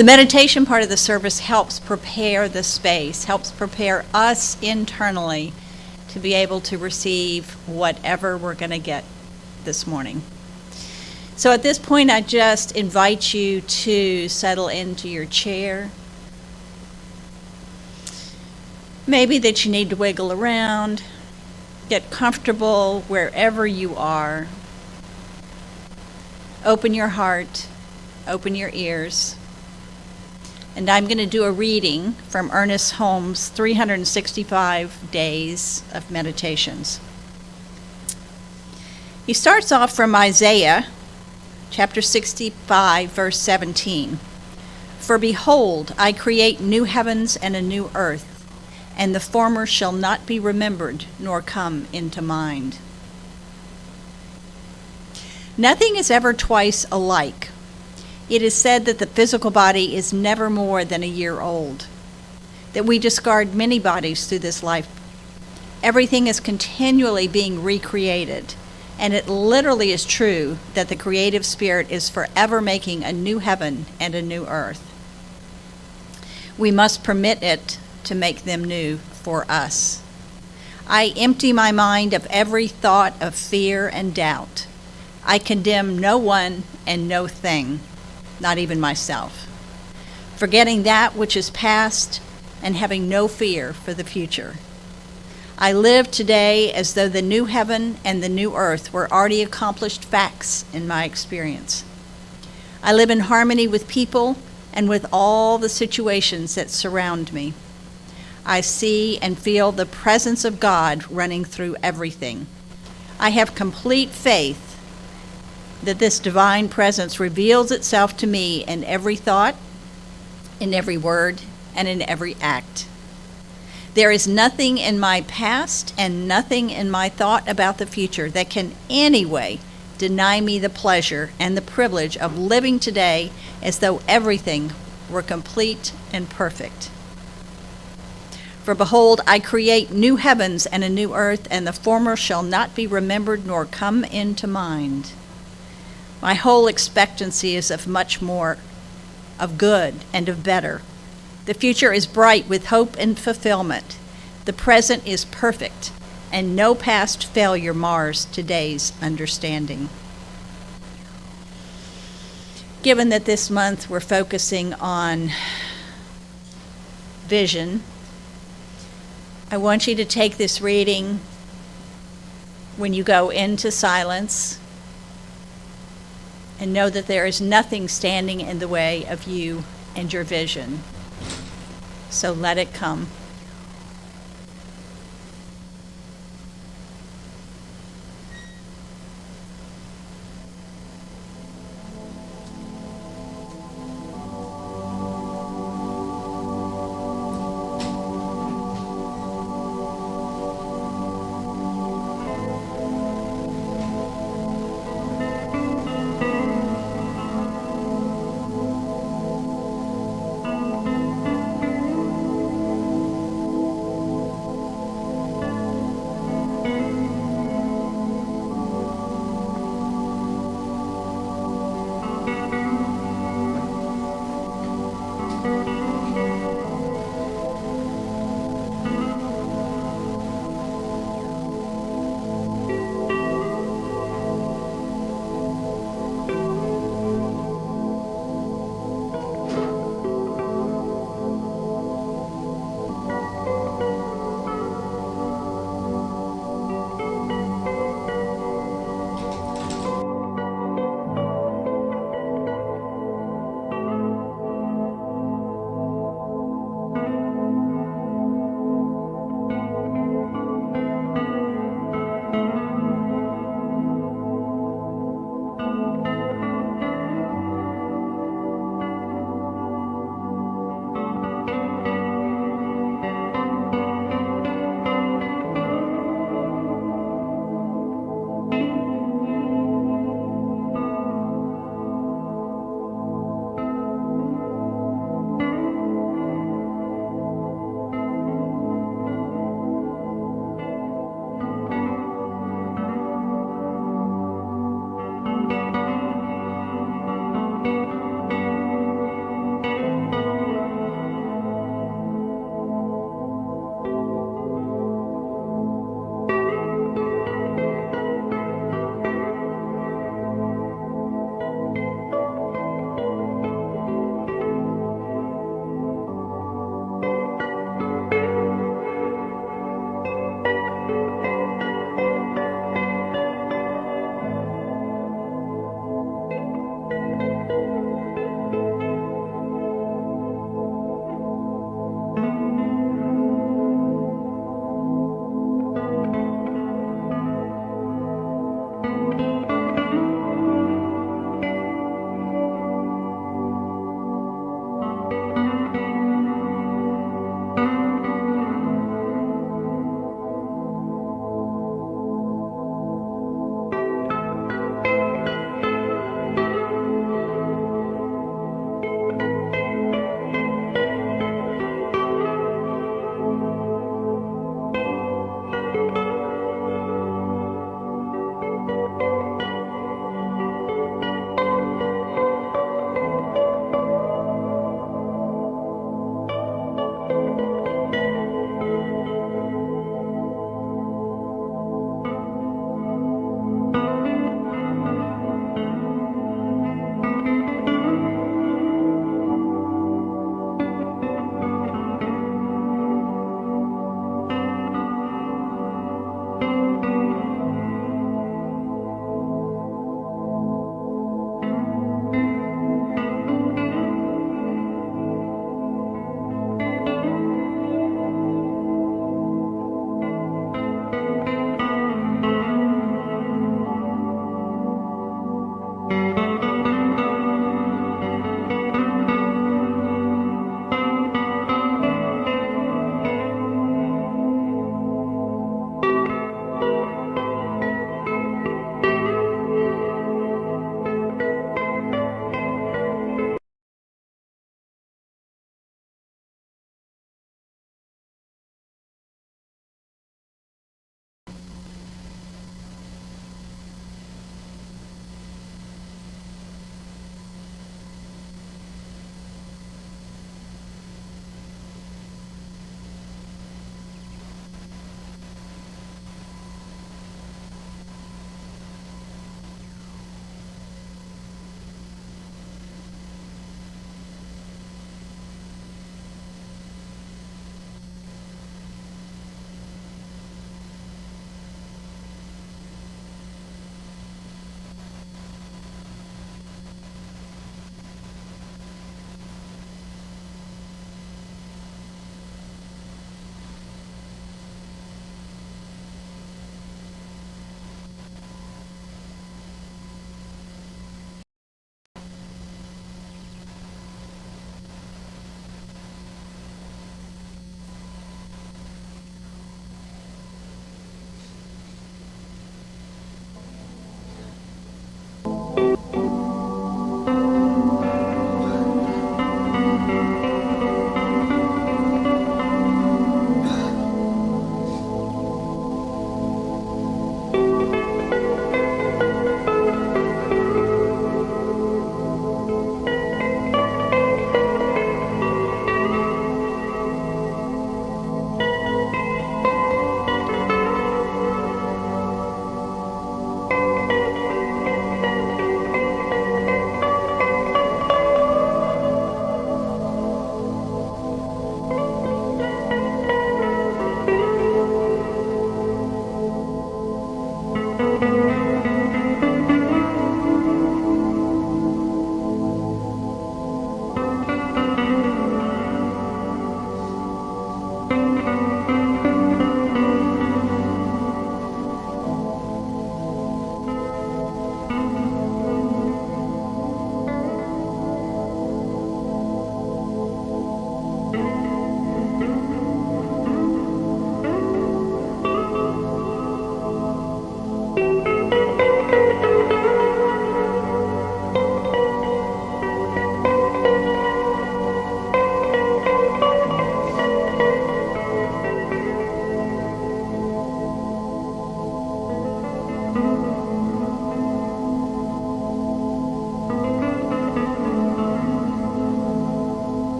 The meditation part of the service helps prepare the space, helps prepare us internally to be able to receive whatever we're going to get this morning. So at this point, I just invite you to settle into your chair. Maybe that you need to wiggle around, get comfortable wherever you are. Open your heart, open your ears. And I'm going to do a reading from Ernest Holmes' 365 Days of Meditations. He starts off from Isaiah, chapter 65, verse 17. For behold, I create new heavens and a new earth, and the former shall not be remembered nor come into mind. Nothing is ever twice alike. It is said that the physical body is never more than a year old, that we discard many bodies through this life. Everything is continually being recreated, and it literally is true that the creative spirit is forever making a new heaven and a new earth. We must permit it to make them new for us. I empty my mind of every thought of fear and doubt. I condemn no one and no thing, not even myself, forgetting that which is past and having no fear for the future. I live today as though the new heaven and the new earth were already accomplished facts in my experience. I live in harmony with people and with all the situations that surround me. I see and feel the presence of God running through everything. I have complete faith that this divine presence reveals itself to me in every thought, in every word, and in every act. There is nothing in my past and nothing in my thought about the future that can anyway deny me the pleasure and the privilege of living today as though everything were complete and perfect. For behold, I create new heavens and a new earth, and the former shall not be remembered nor come into mind. My whole expectancy is of much more, of good and of better. The future is bright with hope and fulfillment. The present is perfect, and no past failure mars today's understanding. Given that this month we're focusing on vision, I want you to take this reading when you go into silence and know that there is nothing standing in the way of you and your vision. So let it come.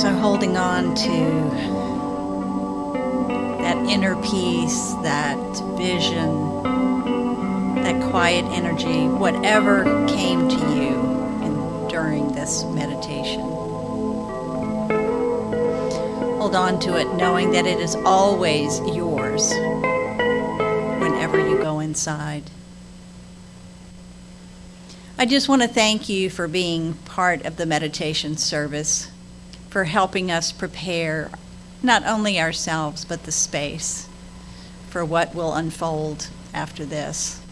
So holding on to that inner peace, that vision, that quiet energy, whatever came to you during this meditation. Hold on to it knowing that it is always yours whenever you go inside. I just want to thank you for being part of the meditation service, for helping us prepare not only ourselves but the space for what will unfold after this.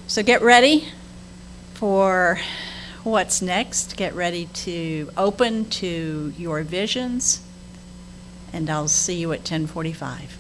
So get ready for what's next. Get ready to open to your visions, and I'll see you at 10:45.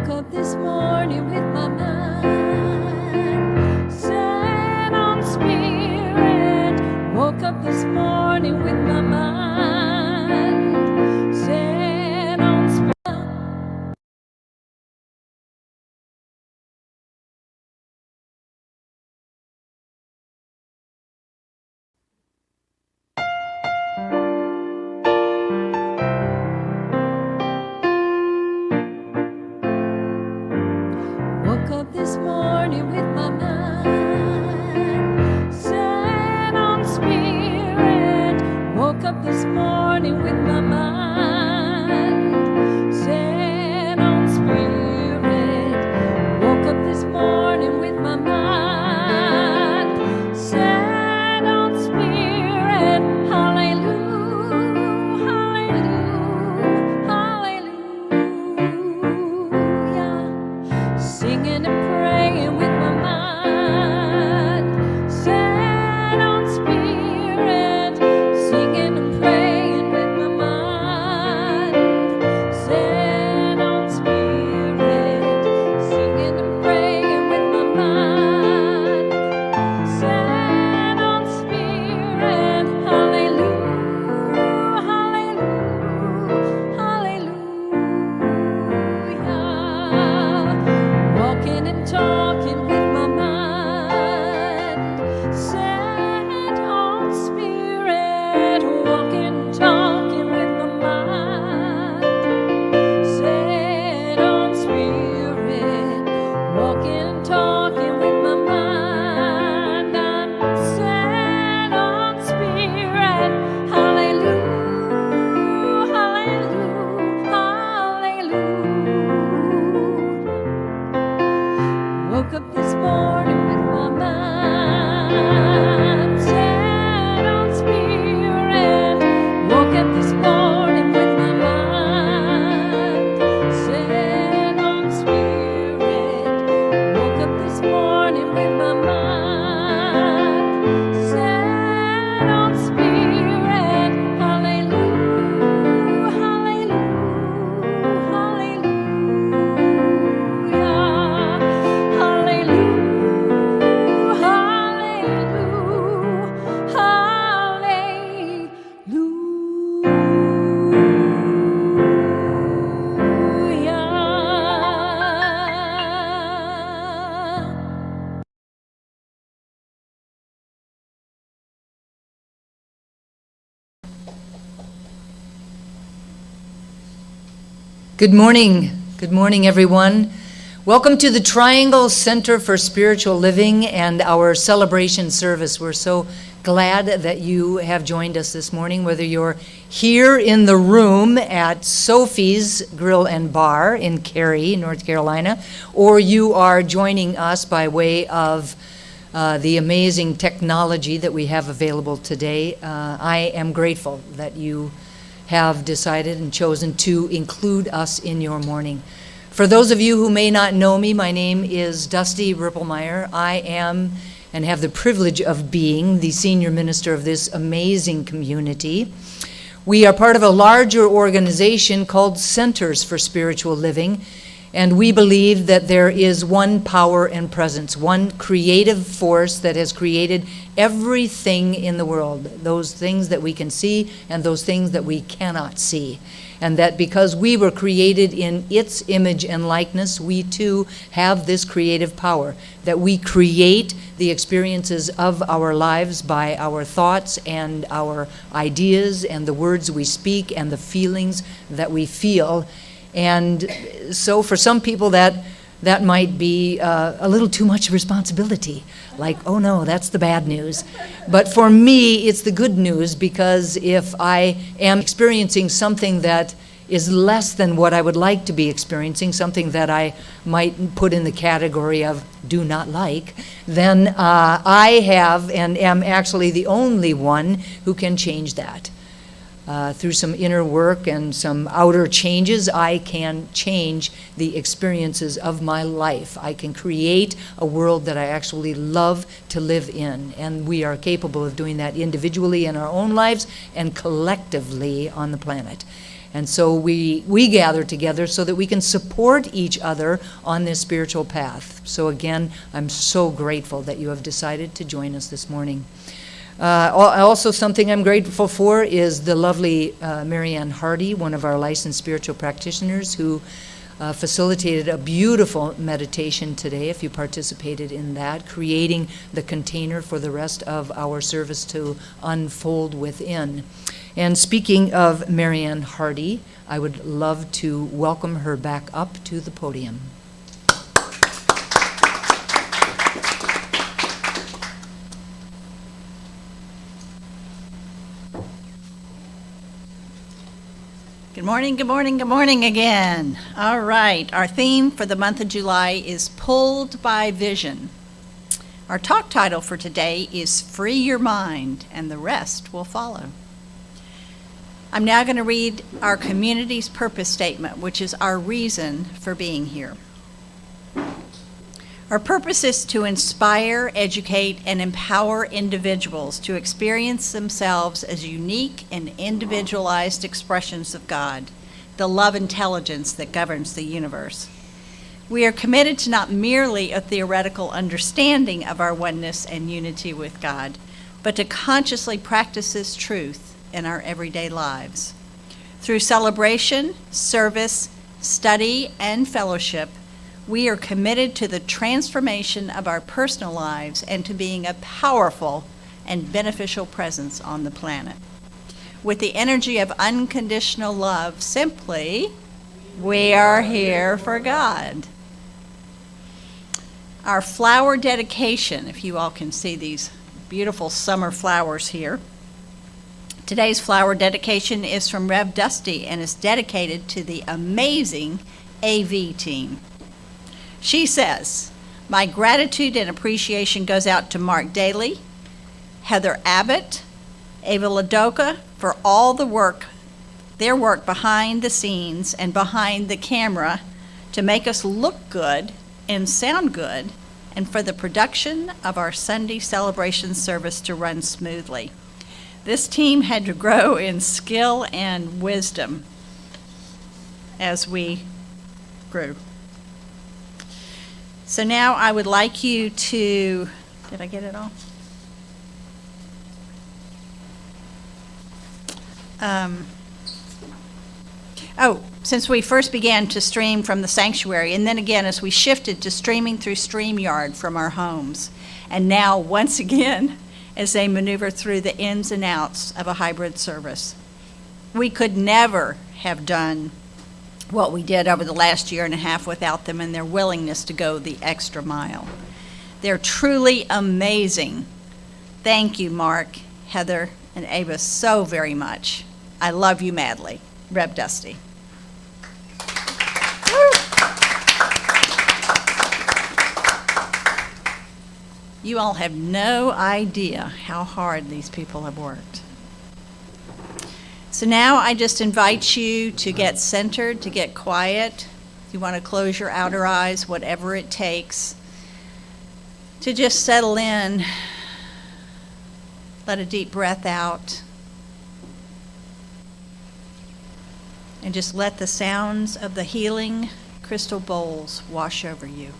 Woke up this morning with my mind set on spirit. Woke up this morning with my mind set on spirit. Woke up this morning with my mind set on spirit. Woke up this morning with my mind set on spirit. Woke up this morning with my mind set on spirit. Hallelujah, hallelujah, hallelujah. Singing and praying with my mind set on spirit. Singing and praying with my mind set on spirit. Singing and praying with my mind set on spirit. Hallelujah, hallelujah, hallelujah. Walking and talking with my mind set on spirit. Walking and talking with my mind set on spirit. Walking and talking with my mind. I'm set on spirit. Hallelujah, hallelujah, hallelujah. Woke up this morning with my mind set on spirit. Woke up this morning with my mind set on spirit. Woke up this morning with my mind set on spirit. Hallelujah, hallelujah, hallelujah. Hallelujah, hallelujah, hallelujah. Good morning. Good morning, everyone. Welcome to the Triangle Center for Spiritual Living and our celebration service. We're so glad that you have joined us this morning, whether you're here in the room at Sophie's Grill and Bar in Cary, North Carolina, or you are joining us by way of the amazing technology that we have available today. I am grateful that you have decided and chosen to include us in your morning. For those of you who may not know me, my name is Dusty Ripplemeyer. I am and have the privilege of being the senior minister of this amazing community. We are part of a larger organization called Centers for Spiritual Living, and we believe that there is one power and presence, one creative force that has created everything in the world, those things that we can see and those things that we cannot see. And that because we were created in its image and likeness, we too have this creative power, that we create the experiences of our lives by our thoughts and our ideas and the words we speak and the feelings that we feel. And so for some people that might be a little too much responsibility, like, oh no, that's the bad news. But for me, it's the good news, because if I am experiencing something that is less than what I would like to be experiencing, something that I might put in the category of do not like, then I have and am actually the only one who can change that. Through some inner work and some outer changes, I can change the experiences of my life. I can create a world that I actually love to live in. And we are capable of doing that individually in our own lives and collectively on the planet. And so we gather together so that we can support each other on this spiritual path. So again, I'm so grateful that you have decided to join us this morning. Also, something I'm grateful for is the lovely Marianne Hardy, one of our licensed spiritual practitioners, who facilitated a beautiful meditation today, if you participated in that, creating the container for the rest of our service to unfold within. And speaking of Marianne Hardy, I would love to welcome her back up to the podium. Good morning, good morning, good morning again. All right, our theme for the month of July is Pulled by Vision. Our talk title for today is Free Your Mind, and the rest will follow. I'm now going to read our community's purpose statement, which is our reason for being here. Our purpose is to inspire, educate, and empower individuals to experience themselves as unique and individualized expressions of God, the love intelligence that governs the universe. We are committed to not merely a theoretical understanding of our oneness and unity with God, but to consciously practice this truth in our everyday lives. Through celebration, service, study, and fellowship, we are committed to the transformation of our personal lives and to being a powerful and beneficial presence on the planet. With the energy of unconditional love, simply, we are here for God. Our flower dedication, if you all can see these beautiful summer flowers here. Today's flower dedication is from Rev Dusty and is dedicated to the amazing AV team. She says, my gratitude and appreciation goes out to Mark Daly, Heather Abbott, Ava Ladoka for all their work behind the scenes and behind the camera to make us look good and sound good, and for the production of our Sunday celebration service to run smoothly. This team had to grow in skill and wisdom as we grew. So now I would like you to, did I get it all? Since we first began to stream from the sanctuary, and then again as we shifted to streaming through StreamYard from our homes, and now once again as they maneuver through the ins and outs of a hybrid service. We could never have done what we did over the last year and a half without them and their willingness to go the extra mile. They're truly amazing. Thank you, Mark, Heather, and Ava so very much. I love you madly. Rev Dusty. You all have no idea how hard these people have worked. So now I just invite you to get centered, to get quiet. If you want to close your outer eyes, whatever it takes, to just settle in. Let a deep breath out. And just let the sounds of the healing crystal bowls wash over you.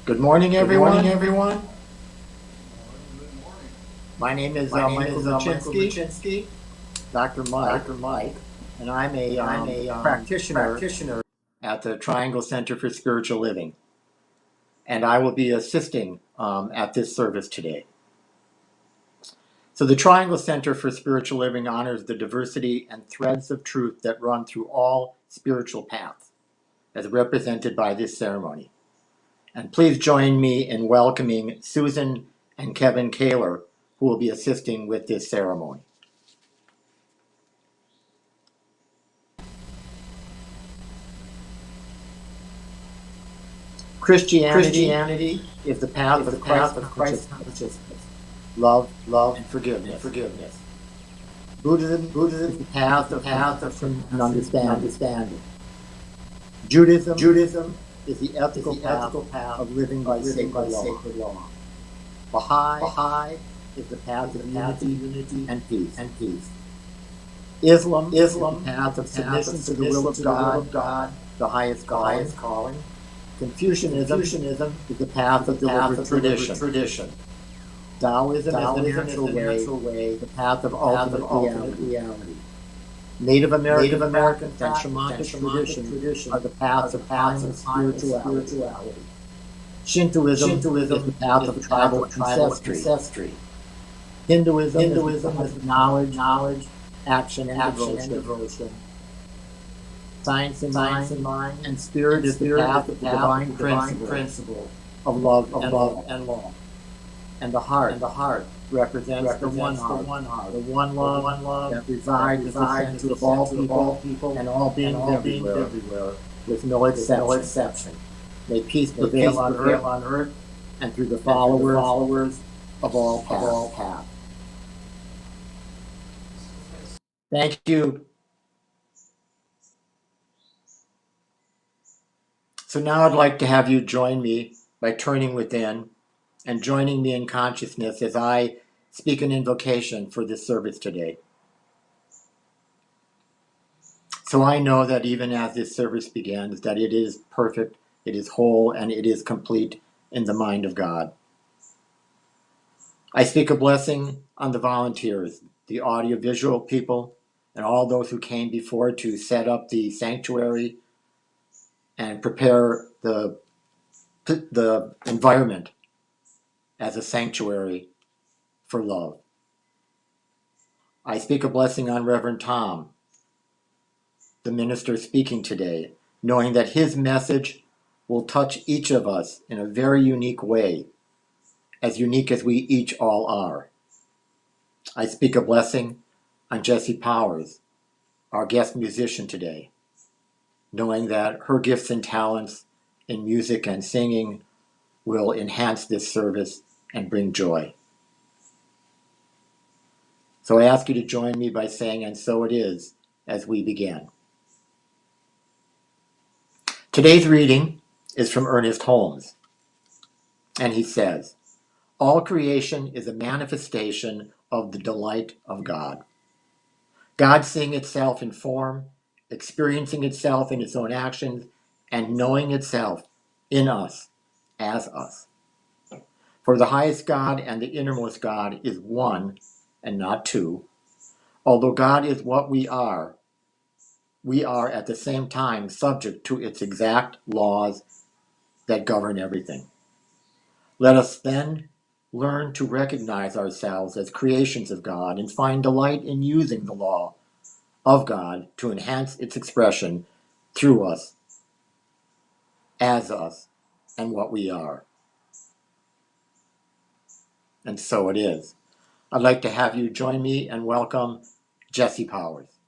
Good morning, everyone. My name is Michael Machinsky, Dr. Mike, and I'm a practitioner at the Triangle Center for Spiritual Living, and I will be assisting at this service today. So the Triangle Center for Spiritual Living honors the diversity and threads of truth that run through all spiritual paths, as represented by this ceremony. And please join me in welcoming Susan and Kevin Kaler, who will be assisting with this ceremony. Christianity is the path of Christ consciousness, love, and forgiveness. Buddhism is the path of perception and understanding. Judaism is the ethical path of living by sacred law. Baha'i is the path of unity and peace. Islam is the path of submission to the will of God, the highest calling. Confucianism is the path of deliberate tradition. Taoism is the natural way, the path of ultimate reality. Native American and shamanic tradition are the paths of timeless spirituality. Shintoism is the path of tribal ancestry. Hinduism is the path of knowledge, action, and devotion. Science and mind, and spirit is the path of the divine principle of love and law. And the heart represents the one heart, the one love that resides at the center of all people and all beings everywhere, with no exception. May peace prevail on earth and through the followers of all paths. Thank you. So now I'd like to have you join me by turning within and joining me in consciousness as I speak an invocation for this service today. So I know that even as this service begins, that it is perfect, it is whole, and it is complete in the mind of God. I speak a blessing on the volunteers, the audiovisual people, and all those who came before to set up the sanctuary and prepare the environment as a sanctuary for love. I speak a blessing on Reverend Tom, the minister speaking today, knowing that his message will touch each of us in a very unique way, as unique as we each all are. I speak a blessing on Jessie Powers, our guest musician today, knowing that her gifts and talents in music and singing will enhance this service and bring joy. So I ask you to join me by saying, "And so it is," as we begin. Today's reading is from Ernest Holmes, and he says, "All creation is a manifestation of the delight of God. God seeing itself in form, experiencing itself in its own actions, and knowing itself in us as us. For the highest God and the innermost God is one and not two. Although God is what we are at the same time subject to its exact laws that govern everything. Let us then learn to recognize ourselves as creations of God and find delight in using the law of God to enhance its expression through us, as us, and what we are." And so it is. I'd like to have you join me and welcome Jessie Powers.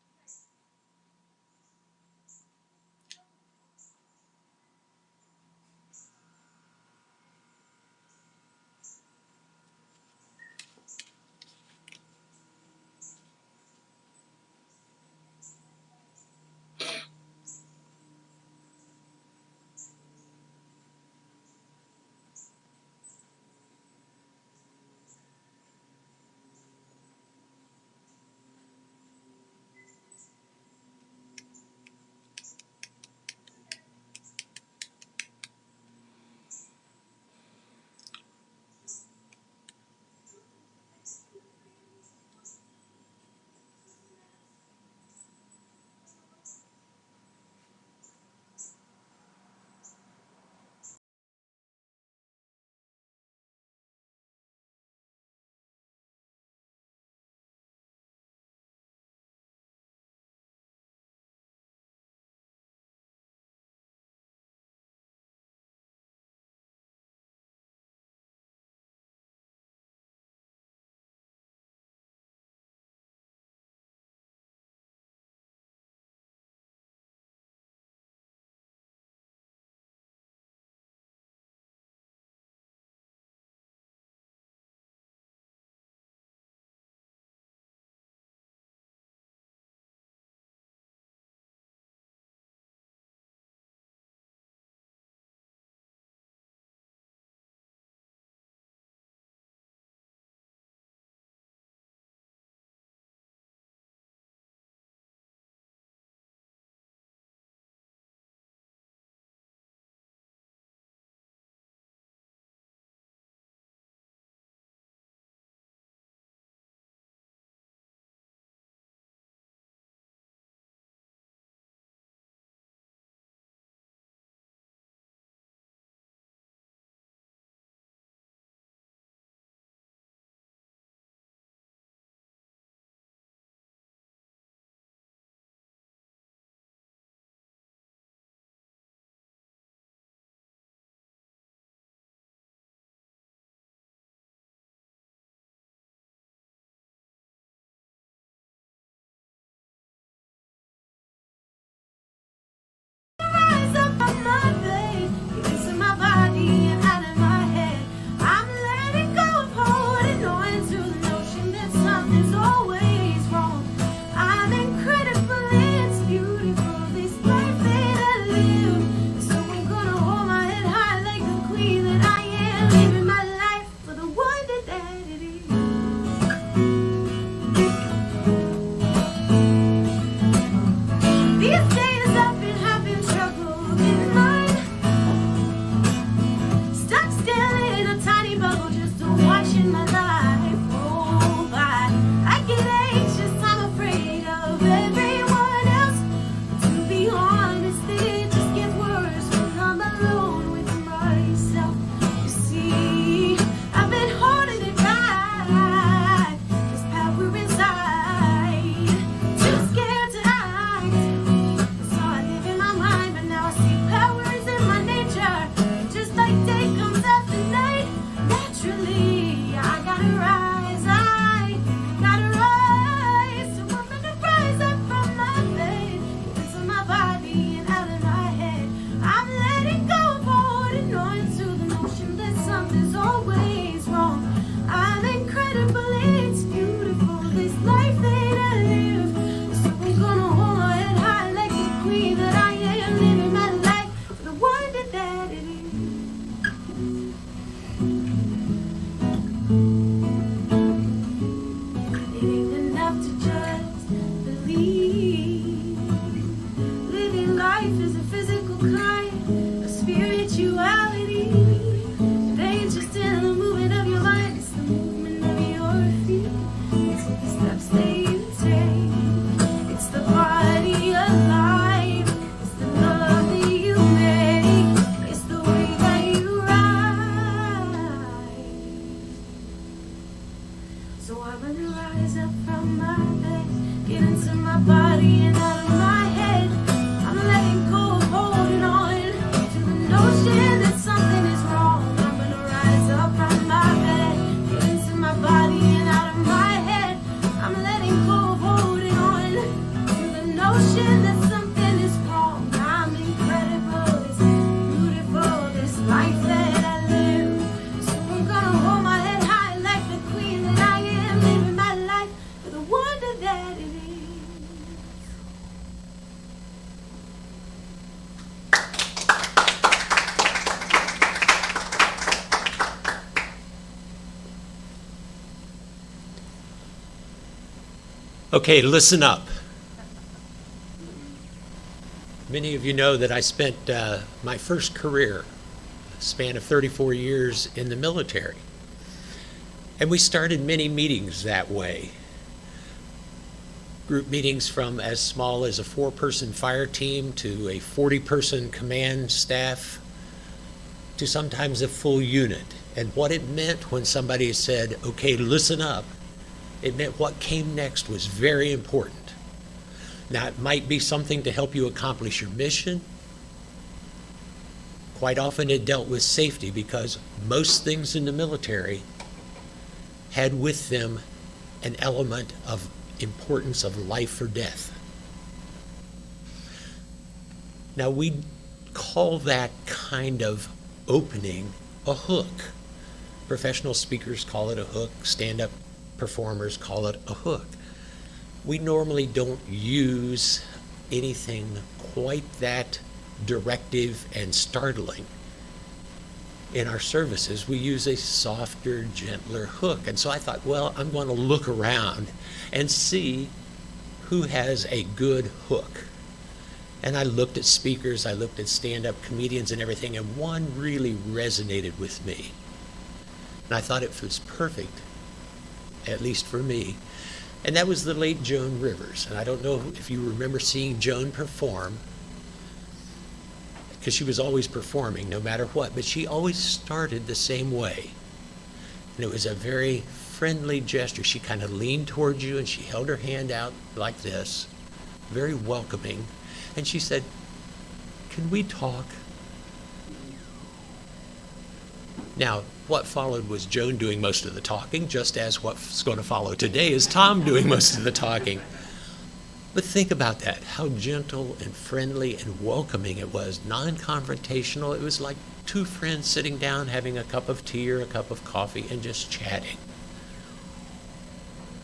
have to just believe. Living life is a physical kind of spirituality. It ain't just in the movement of your mind, it's the movement of your feet. It's the steps that you take. It's the body alive. It's the love that you make. It's the way that you ride. So I'm gonna rise up from my bed, get into my body and out of my head. I'm letting go of holding on to the notion that something is wrong. I'm gonna rise up from my bed, get into my body and out of my head. I'm letting go of holding on to the notion that something is wrong. I'm incredible, it's beautiful, this life that I live. So I'm gonna hold my head high like the queen that I am, living my life for the wonder that it is. Okay, listen up. Many of you know that I spent my first career, a span of 34 years, in the military. And we started many meetings that way. Group meetings from as small as a 4-person fire team to a 40-person command staff to sometimes a full unit. And what it meant when somebody said, okay, listen up, it meant what came next was very important. Now, it might be something to help you accomplish your mission. Quite often it dealt with safety because most things in the military had with them an element of importance of life or death. Now, we call that kind of opening a hook. Professional speakers call it a hook. Stand-up performers call it a hook. We normally don't use anything quite that directive and startling in our services. We use a softer, gentler hook. And so I thought, well, I'm going to look around and see who has a good hook. And I looked at speakers, I looked at stand-up comedians and everything, and one really resonated with me. And I thought it was perfect, at least for me. And that was the late Joan Rivers. And I don't know if you remember seeing Joan perform, because she was always performing no matter what, but she always started the same way. And it was a very friendly gesture. She kind of leaned towards you and she held her hand out like this, very welcoming. And she said, "Can we talk?" Now, what followed was Joan doing most of the talking, just as what's going to follow today is Tom doing most of the talking. But think about that, how gentle and friendly and welcoming it was, non-confrontational. It was like two friends sitting down having a cup of tea or a cup of coffee and just chatting.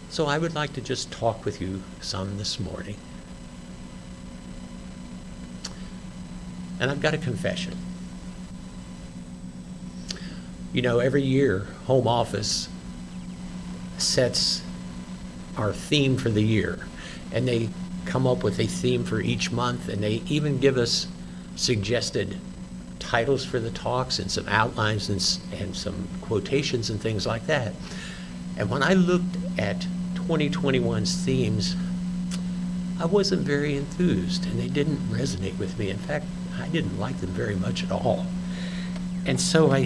So I would like to just talk with you some this morning. And I've got a confession. You know, every year, Home Office sets our theme for the year, and they come up with a theme for each month, and they even give us suggested titles for the talks and some outlines and some quotations and things like that. And when I looked at 2021's themes, I wasn't very enthused, and they didn't resonate with me. In fact, I didn't like them very much at all. And so I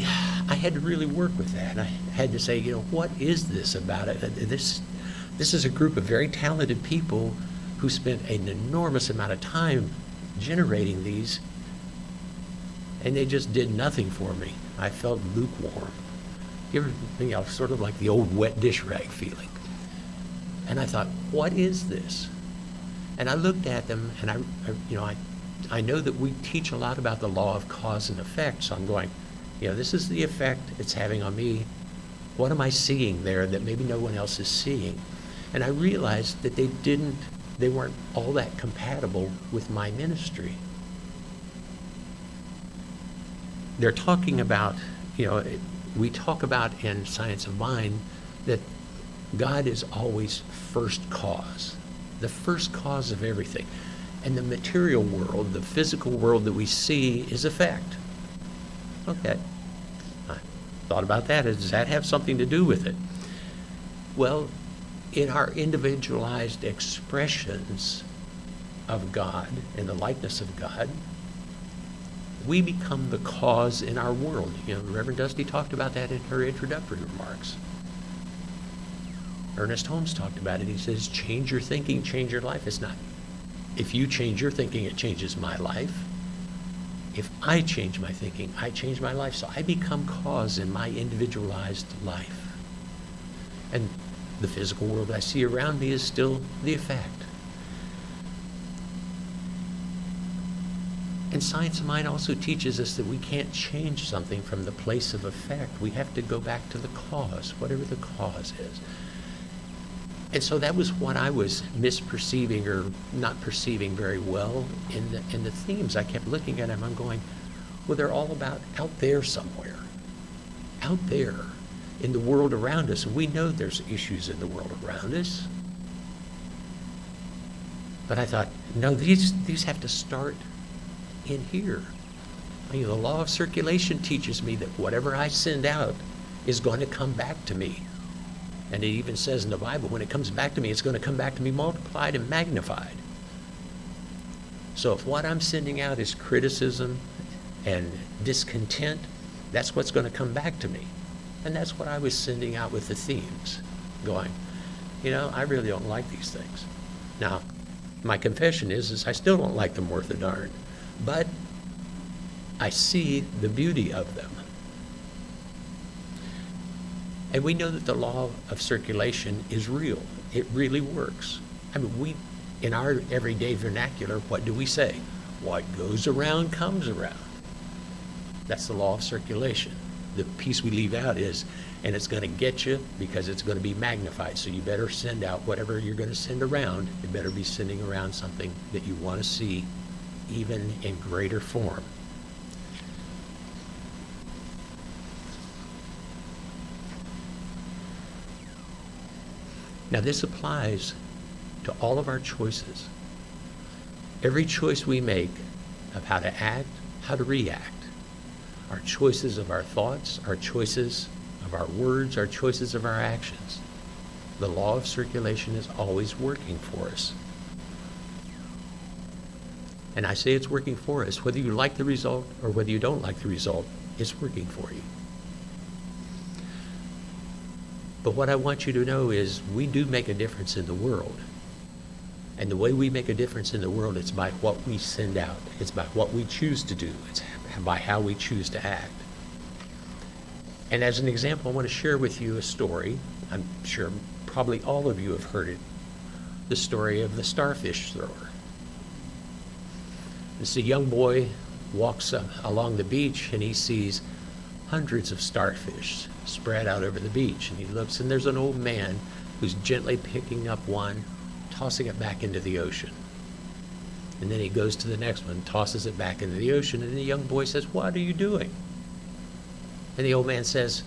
had to really work with that. And I had to say, you know, what is this about it? This is a group of very talented people who spent an enormous amount of time generating these, and they just did nothing for me. I felt lukewarm. You know, sort of like the old wet dish rag feeling. And I thought, what is this? And I looked at them, and I know that we teach a lot about the law of cause and effect. So I'm going, you know, this is the effect it's having on me. What am I seeing there that maybe no one else is seeing? And I realized that they weren't all that compatible with my ministry. They're talking about, you know, we talk about in Science of Mind that God is always first cause, the first cause of everything. And the material world, the physical world that we see, is effect. Okay. I thought about that. Does that have something to do with it? Well, in our individualized expressions of God, in the likeness of God, we become the cause in our world. You know, Reverend Dusty talked about that in her introductory remarks. Ernest Holmes talked about it. He says, change your thinking, change your life. It's not, if you change your thinking, it changes my life. If I change my thinking, I change my life. So I become cause in my individualized life. And the physical world I see around me is still the effect. And science of mind also teaches us that we can't change something from the place of effect. We have to go back to the cause, whatever the cause is. And so that was what I was misperceiving or not perceiving very well in the themes. I kept looking at them. I'm going, well, they're all about out there somewhere. Out there in the world around us. And we know there's issues in the world around us. But I thought, no, these have to start in here. I mean, the law of circulation teaches me that whatever I send out is going to come back to me. And it even says in the Bible, when it comes back to me, it's going to come back to me multiplied and magnified. So if what I'm sending out is criticism and discontent, that's what's going to come back to me. And that's what I was sending out with the themes, going, you know, I really don't like these things. Now, my confession is I still don't like them worth a darn, but I see the beauty of them. And we know that the law of circulation is real. It really works. I mean, in our everyday vernacular, what do we say? What goes around comes around. That's the law of circulation. The piece we leave out is, and it's going to get you because it's going to be magnified. So you better send out whatever you're going to send around. You better be sending around something that you want to see even in greater form. Now this applies to all of our choices. Every choice we make of how to act, how to react, our choices of our thoughts, our choices of our words, our choices of our actions. The law of circulation is always working for us. And I say it's working for us, whether you like the result or whether you don't like the result, it's working for you. But what I want you to know is we do make a difference in the world. And the way we make a difference in the world, it's by what we send out. It's by what we choose to do. It's by how we choose to act. And as an example, I want to share with you a story. I'm sure probably all of you have heard it. The story of the starfish thrower. This a young boy walks along the beach and he sees hundreds of starfish spread out over the beach, and he looks and there's an old man who's gently picking up one, tossing it back into the ocean. And then he goes to the next one, tosses it back into the ocean, and the young boy says, "What are you doing?" And the old man says,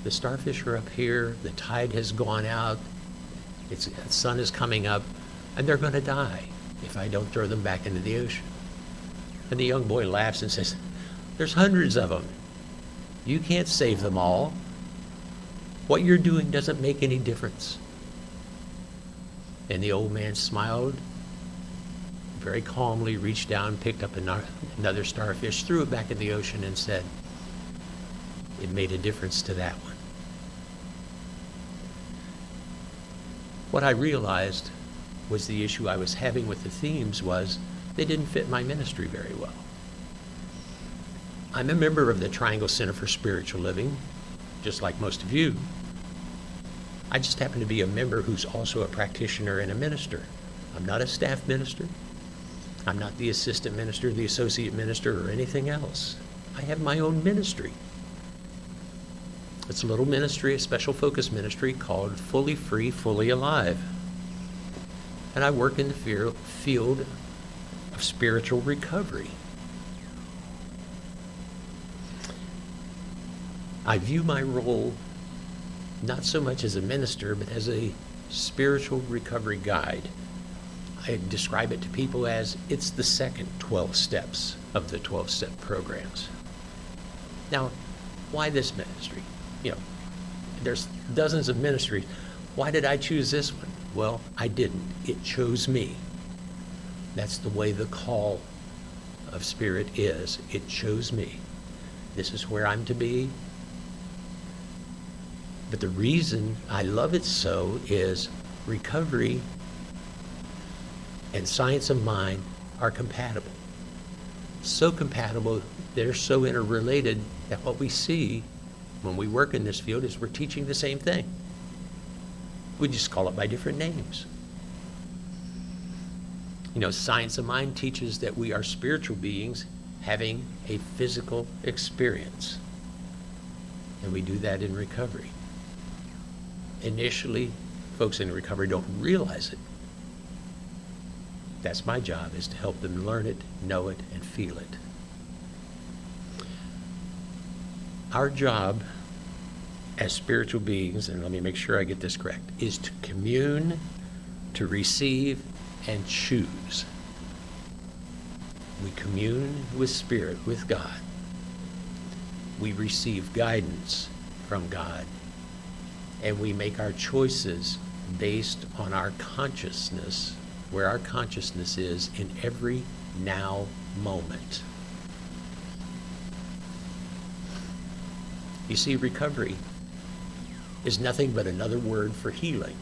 "The starfish are up here, the tide has gone out, the sun is coming up, and they're going to die if I don't throw them back into the ocean." And the young boy laughs and says, "There's hundreds of them. You can't save them all. What you're doing doesn't make any difference." And the old man smiled, very calmly reached down, picked up another starfish, threw it back in the ocean and said, "It made a difference to that one." What I realized was the issue I was having with the themes was they didn't fit my ministry very well. I'm a member of the Triangle Center for Spiritual Living, just like most of you. I just happen to be a member who's also a practitioner and a minister. I'm not a staff minister. I'm not the assistant minister, the associate minister, or anything else. I have my own ministry. It's a little ministry, a special focus ministry called Fully Free, Fully Alive. And I work in the field of spiritual recovery. I view my role not so much as a minister, but as a spiritual recovery guide. I describe it to people as it's the second 12 steps of the 12-step programs. Now, why this ministry? There's dozens of ministries. Why did I choose this one? Well, I didn't. It chose me. That's the way the call of Spirit is. It chose me. This is where I'm to be. But the reason I love it so is recovery and science of mind are compatible. So compatible, they're so interrelated that what we see when we work in this field is we're teaching the same thing. We just call it by different names. Science of mind teaches that we are spiritual beings having a physical experience. And we do that in recovery. Initially, folks in recovery don't realize it. That's my job, is to help them learn it, know it, and feel it. Our job as spiritual beings, and let me make sure I get this correct, is to commune, to receive, and choose. We commune with Spirit, with God. We receive guidance from God, and we make our choices based on our consciousness, where our consciousness is in every now moment. You see, recovery is nothing but another word for healing.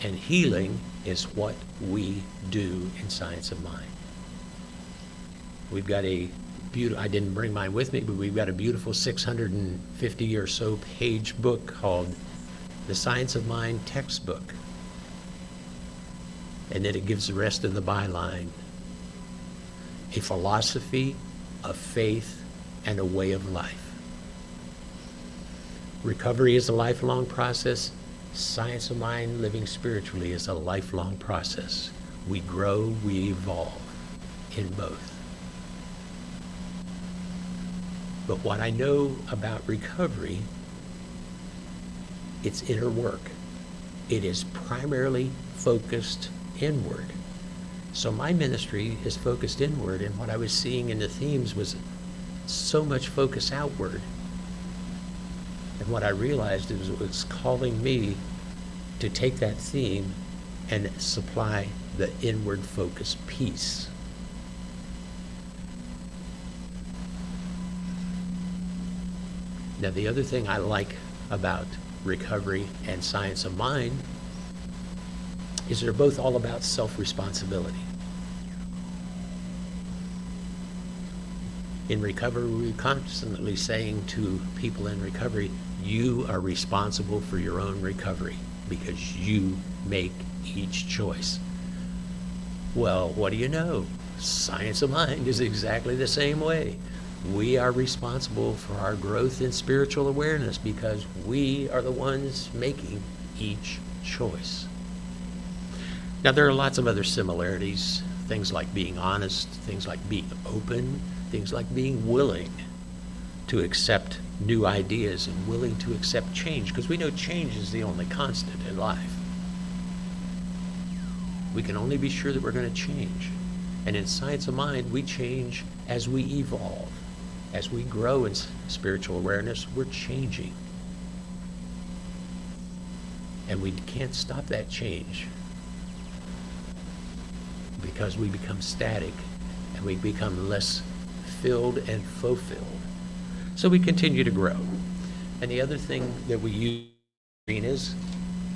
And healing is what we do in Science of Mind. We've got a beautiful, I didn't bring mine with me, but we've got a beautiful 650 or so page book called The Science of Mind Textbook. And then it gives the rest of the byline: a philosophy, a faith, and a way of life. Recovery is a lifelong process. Science of Mind, living spiritually, is a lifelong process. We grow, we evolve in both. But what I know about recovery, it's inner work. It is primarily focused inward. So my ministry is focused inward, and what I was seeing in the themes was so much focus outward. And what I realized is it was calling me to take that theme and supply the inward focus piece. Now, the other thing I like about recovery and Science of Mind is they're both all about self-responsibility. In recovery, we're constantly saying to people in recovery, you are responsible for your own recovery because you make each choice. Well, what do you know? Science of Mind is exactly the same way. We are responsible for our growth in spiritual awareness because we are the ones making each choice. Now, there are lots of other similarities, things like being honest, things like being open, things like being willing to accept new ideas and willing to accept change, because we know change is the only constant in life. We can only be sure that we're going to change. And in Science of Mind, we change as we evolve. As we grow in spiritual awareness, we're changing. And we can't stop that change because we become static and we become less filled and fulfilled. So we continue to grow. And the other thing that we use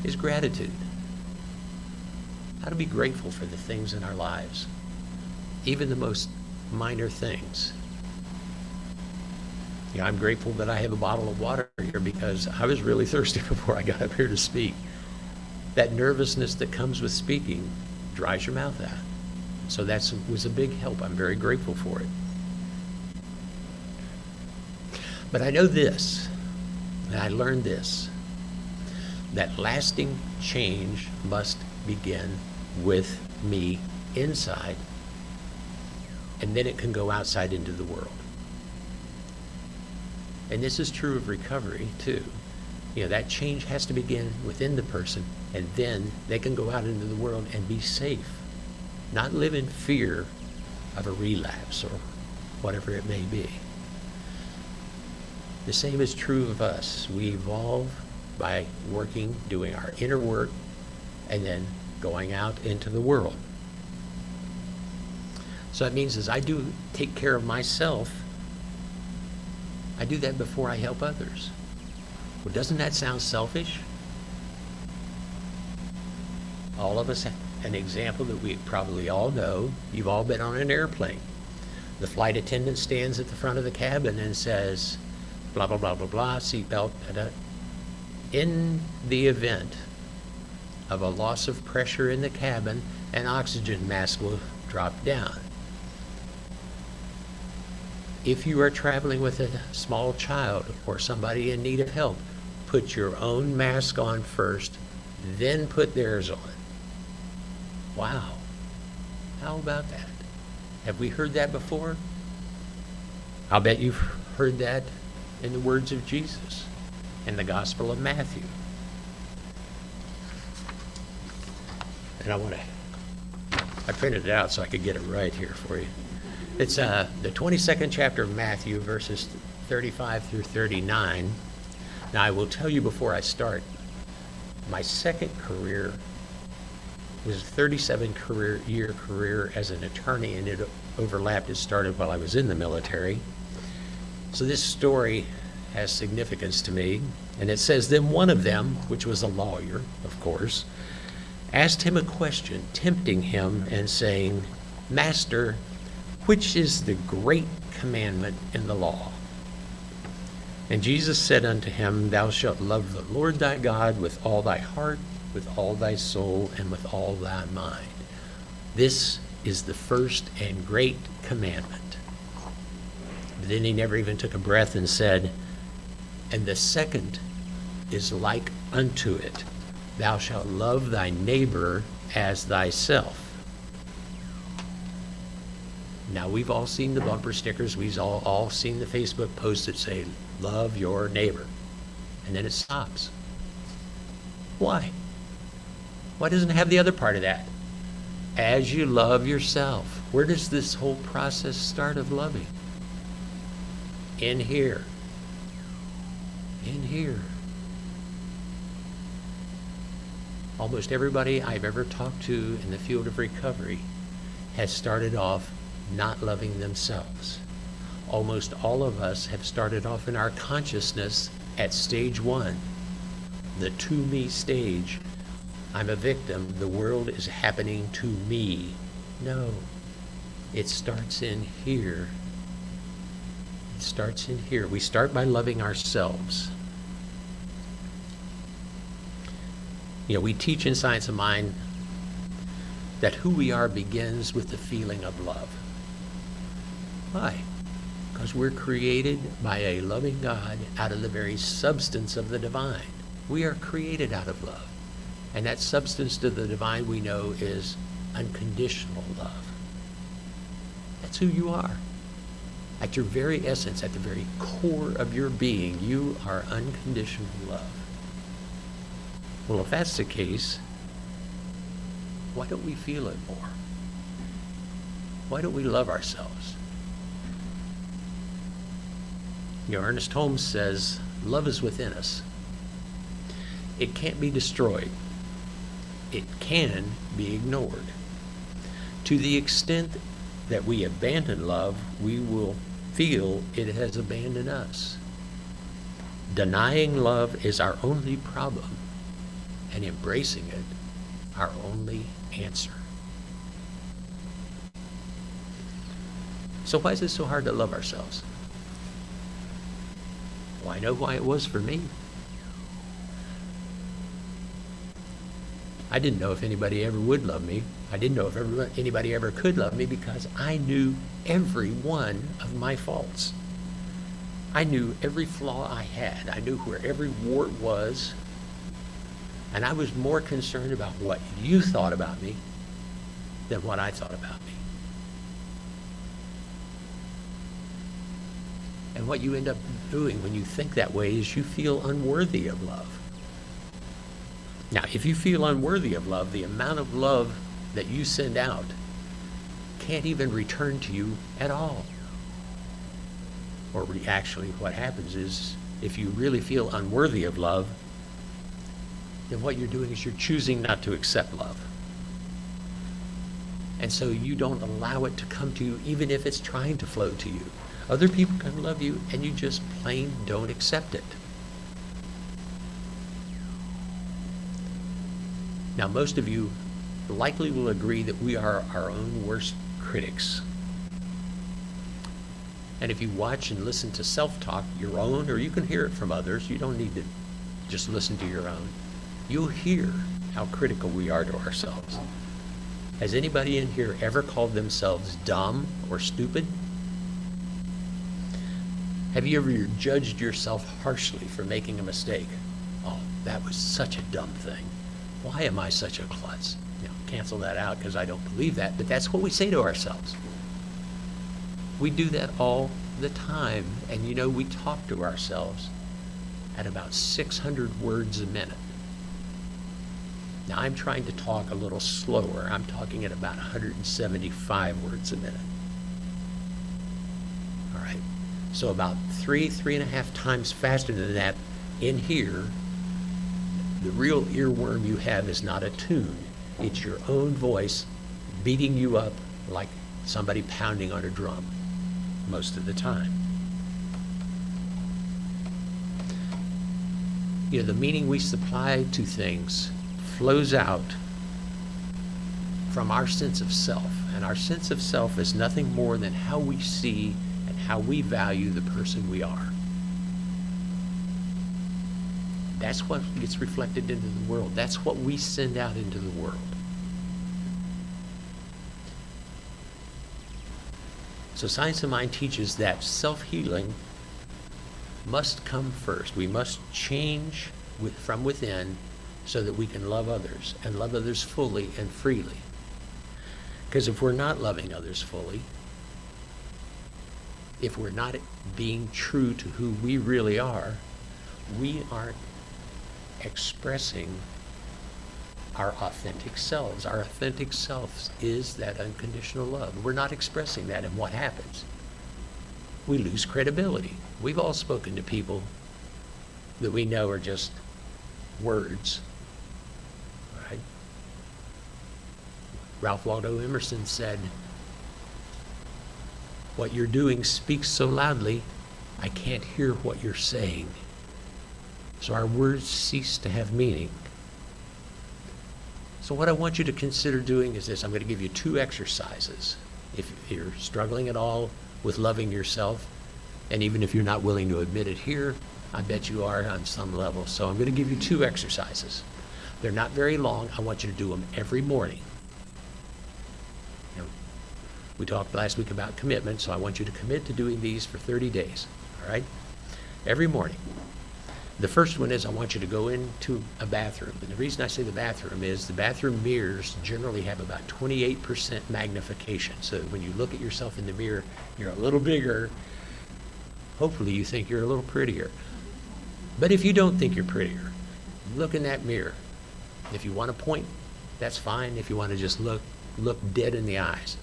is gratitude. How to be grateful for the things in our lives, even the most minor things. I'm grateful that I have a bottle of water here because I was really thirsty before I got up here to speak. That nervousness that comes with speaking dries your mouth out. So that was a big help. I'm very grateful for it. But I know this, and I learned this, that lasting change must begin with me inside, and then it can go outside into the world. And this is true of recovery, too. That change has to begin within the person, and then they can go out into the world and be safe, not live in fear of a relapse or whatever it may be. The same is true of us. We evolve by working, doing our inner work, and then going out into the world. So that means as I do take care of myself, I do that before I help others. Well, doesn't that sound selfish? All of us have an example that we probably all know. You've all been on an airplane. The flight attendant stands at the front of the cabin and says, blah, blah, blah, blah, blah, seatbelt, da, da. In the event of a loss of pressure in the cabin, an oxygen mask will drop down. If you are traveling with a small child or somebody in need of help, put your own mask on first, then put theirs on. Wow. How about that? Have we heard that before? I'll bet you've heard that in the words of Jesus in the Gospel of Matthew. And I printed it out so I could get it right here for you. It's the 22nd chapter of Matthew, verses 35 through 39. Now, I will tell you before I start, my second career was a 37-year career as an attorney, and it overlapped. It started while I was in the military. So this story has significance to me. And it says, then one of them, which was a lawyer, of course, asked him a question, tempting him and saying, Master, which is the great commandment in the law? And Jesus said unto him, Thou shalt love the Lord thy God with all thy heart, with all thy soul, and with all thy mind. This is the first and great commandment. But then he never even took a breath and said, and the second is like unto it. Thou shalt love thy neighbor as thyself. Now, we've all seen the bumper stickers. We've all seen the Facebook posts that say, love your neighbor. And then it stops. Why? Why doesn't it have the other part of that? As you love yourself. Where does this whole process start of loving? In here. In here. Almost everybody I've ever talked to in the field of recovery has started off not loving themselves. Almost all of us have started off in our consciousness at stage one, the to me stage. I'm a victim. The world is happening to me. No, it starts in here. It starts in here. We start by loving ourselves. We teach in Science of Mind that who we are begins with the feeling of love. Why? Because we're created by a loving God out of the very substance of the divine. We are created out of love. And that substance to the divine we know is unconditional love. That's who you are. At your very essence, at the very core of your being, you are unconditional love. Well, if that's the case, why don't we feel it more? Why don't we love ourselves? Ernest Holmes says, love is within us. It can't be destroyed. It can be ignored. To the extent that we abandon love, we will feel it has abandoned us. Denying love is our only problem, and embracing it, our only answer. So why is it so hard to love ourselves? Well, I know why it was for me. I didn't know if anybody ever would love me. I didn't know if anybody ever could love me because I knew every one of my faults. I knew every flaw I had. I knew where every wart was. And I was more concerned about what you thought about me than what I thought about me. And what you end up doing when you think that way is you feel unworthy of love. Now, if you feel unworthy of love, the amount of love that you send out can't even return to you at all. Or actually, what happens is, if you really feel unworthy of love, then what you're doing is you're choosing not to accept love. And so you don't allow it to come to you, even if it's trying to flow to you. Other people can love you, and you just plain don't accept it. Now, most of you likely will agree that we are our own worst critics. And if you watch and listen to self-talk, your own, or you can hear it from others, you don't need to just listen to your own. You'll hear how critical we are to ourselves. Has anybody in here ever called themselves dumb or stupid? Have you ever judged yourself harshly for making a mistake? Oh, that was such a dumb thing. Why am I such a klutz? Cancel that out because I don't believe that, but that's what we say to ourselves. We do that all the time, and we talk to ourselves at about 600 words a minute. Now, I'm trying to talk a little slower. I'm talking at about 175 words a minute. All right. So about 3.5 times faster than that in here. The real earworm you have is not a tune. It's your own voice beating you up like somebody pounding on a drum most of the time. The meaning we supply to things flows out from our sense of self. And our sense of self is nothing more than how we see and how we value the person we are. That's what gets reflected into the world. That's what we send out into the world. So Science of Mind teaches that self-healing must come first. We must change from within so that we can love others and love others fully and freely. Because if we're not loving others fully, if we're not being true to who we really are, we aren't expressing our authentic selves. Our authentic selves is that unconditional love. We're not expressing that, and what happens? We lose credibility. We've all spoken to people that we know are just words, right? Ralph Waldo Emerson said, "What you're doing speaks so loudly, I can't hear what you're saying." So our words cease to have meaning. So what I want you to consider doing is this. I'm going to give you 2 exercises. If you're struggling at all with loving yourself, and even if you're not willing to admit it here, I bet you are on some level. So I'm going to give you 2 exercises. They're not very long. I want you to do them every morning. We talked last week about commitment, so I want you to commit to doing these for 30 days, all right? Every morning. The first one is I want you to go into a bathroom. And the reason I say the bathroom is the bathroom mirrors generally have about 28% magnification. So when you look at yourself in the mirror, you're a little bigger. Hopefully you think you're a little prettier. But if you don't think you're prettier, look in that mirror. If you want to point, that's fine. If you want to just look dead in the eyes.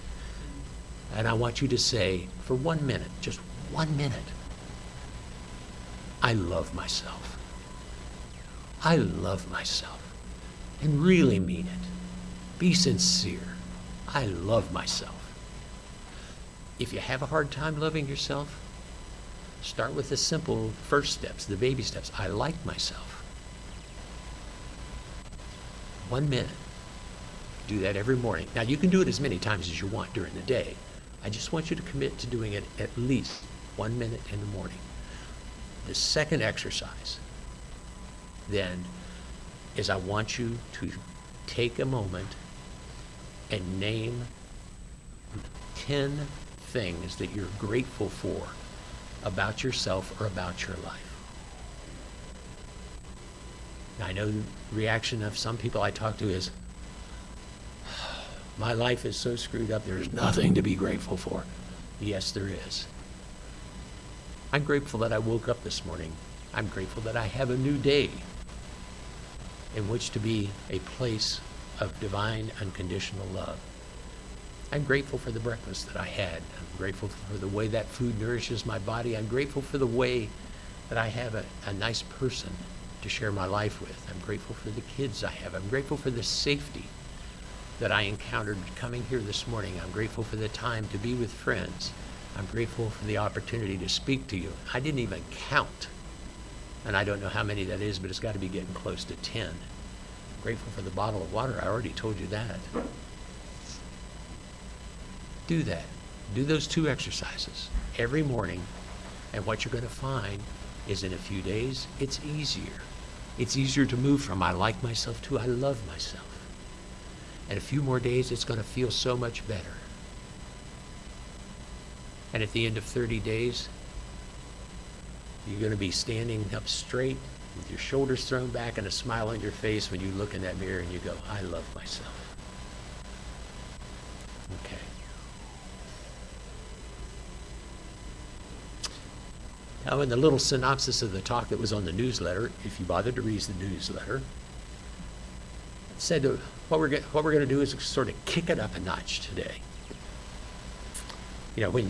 And I want you to say, for 1 minute, just 1 minute, I love myself. I love myself. And really mean it. Be sincere. I love myself. If you have a hard time loving yourself, start with the simple first steps, the baby steps. I like myself. 1 minute. Do that every morning. Now, you can do it as many times as you want during the day. I just want you to commit to doing it at least 1 minute in the morning. The second exercise, then, is I want you to take a moment and name 10 things that you're grateful for about yourself or about your life. Now, I know the reaction of some people I talk to is, my life is so screwed up, there's nothing to be grateful for. Yes, there is. I'm grateful that I woke up this morning. I'm grateful that I have a new day in which to be a place of divine, unconditional love. I'm grateful for the breakfast that I had. I'm grateful for the way that food nourishes my body. I'm grateful for the way that I have a nice person to share my life with. I'm grateful for the kids I have. I'm grateful for the safety that I encountered coming here this morning. I'm grateful for the time to be with friends. I'm grateful for the opportunity to speak to you. I didn't even count, and I don't know how many that is, but it's got to be getting close to 10. I'm grateful for the bottle of water. I already told you that. Do that. Do those 2 exercises every morning, and what you're going to find is in a few days, it's easier. It's easier to move from I like myself to I love myself. And a few more days, it's going to feel so much better. And at the end of 30 days, you're going to be standing up straight with your shoulders thrown back and a smile on your face when you look in that mirror and you go, I love myself. Okay. Now, in the little synopsis of the talk that was on the newsletter, if you bothered to read the newsletter, it said what we're going to do is sort of kick it up a notch today. You know, when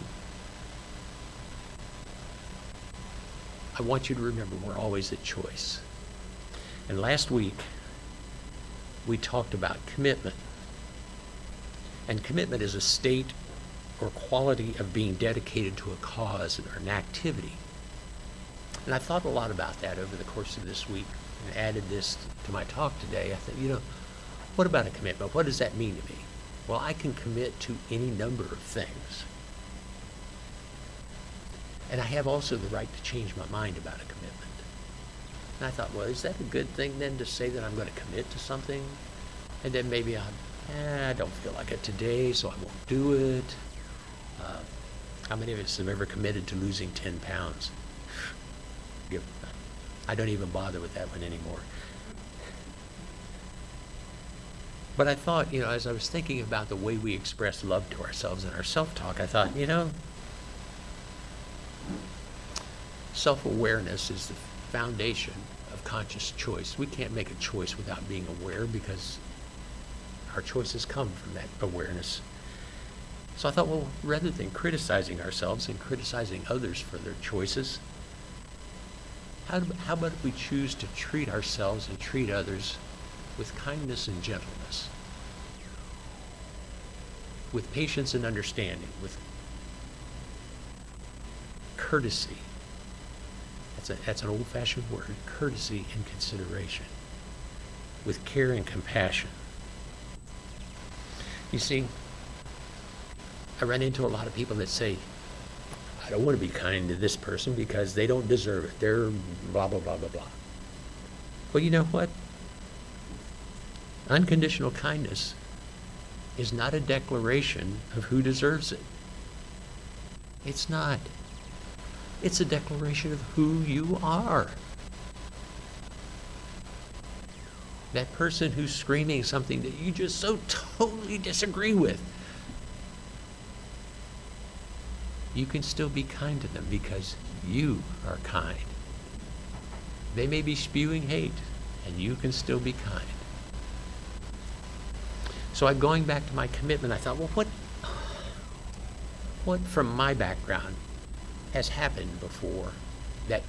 I want you to remember we're always at choice. And last week, we talked about commitment. And commitment is a state or quality of being dedicated to a cause or an activity. And I thought a lot about that over the course of this week and added this to my talk today. I thought, you know, what about a commitment? What does that mean to me? Well, I can commit to any number of things. And I have also the right to change my mind about a commitment. And I thought, well, is that a good thing then to say that I'm going to commit to something? And then maybe I don't feel like it today, so I won't do it. How many of us have ever committed to losing 10 pounds? I don't even bother with that one anymore. But I thought, you know, as I was thinking about the way we express love to ourselves in our self-talk, I thought, you know, self-awareness is the foundation of conscious choice. We can't make a choice without being aware because our choices come from that awareness. So I thought, well, rather than criticizing ourselves and criticizing others for their choices, how about if we choose to treat ourselves and treat others with kindness and gentleness, with patience and understanding, with courtesy. That's an old-fashioned word, courtesy and consideration, with care and compassion. You see, I run into a lot of people that say, I don't want to be kind to this person because they don't deserve it. They're blah, blah, blah, blah, blah. Well, you know what? Unconditional kindness is not a declaration of who deserves it. It's not. It's a declaration of who you are. That person who's screaming something that you just so totally disagree with, you can still be kind to them because you are kind. They may be spewing hate, and you can still be kind. So I'm going back to my commitment. I thought, well, what from my background has happened before that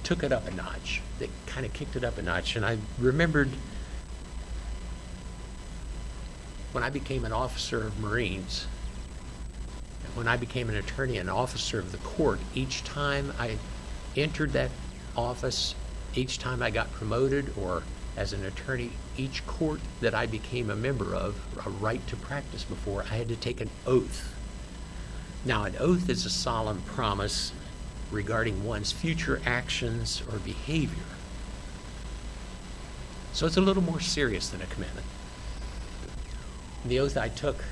took it up a notch, that kind of kicked it up a notch? And I remembered when I became an officer of Marines, when I became an attorney and officer of the court, each time I entered that office, each time I got promoted or as an attorney, each court that I became a member of, a right to practice before, I had to take an oath. Now, an oath is a solemn promise regarding one's future actions or behavior. So it's a little more serious than a commitment. The oath I took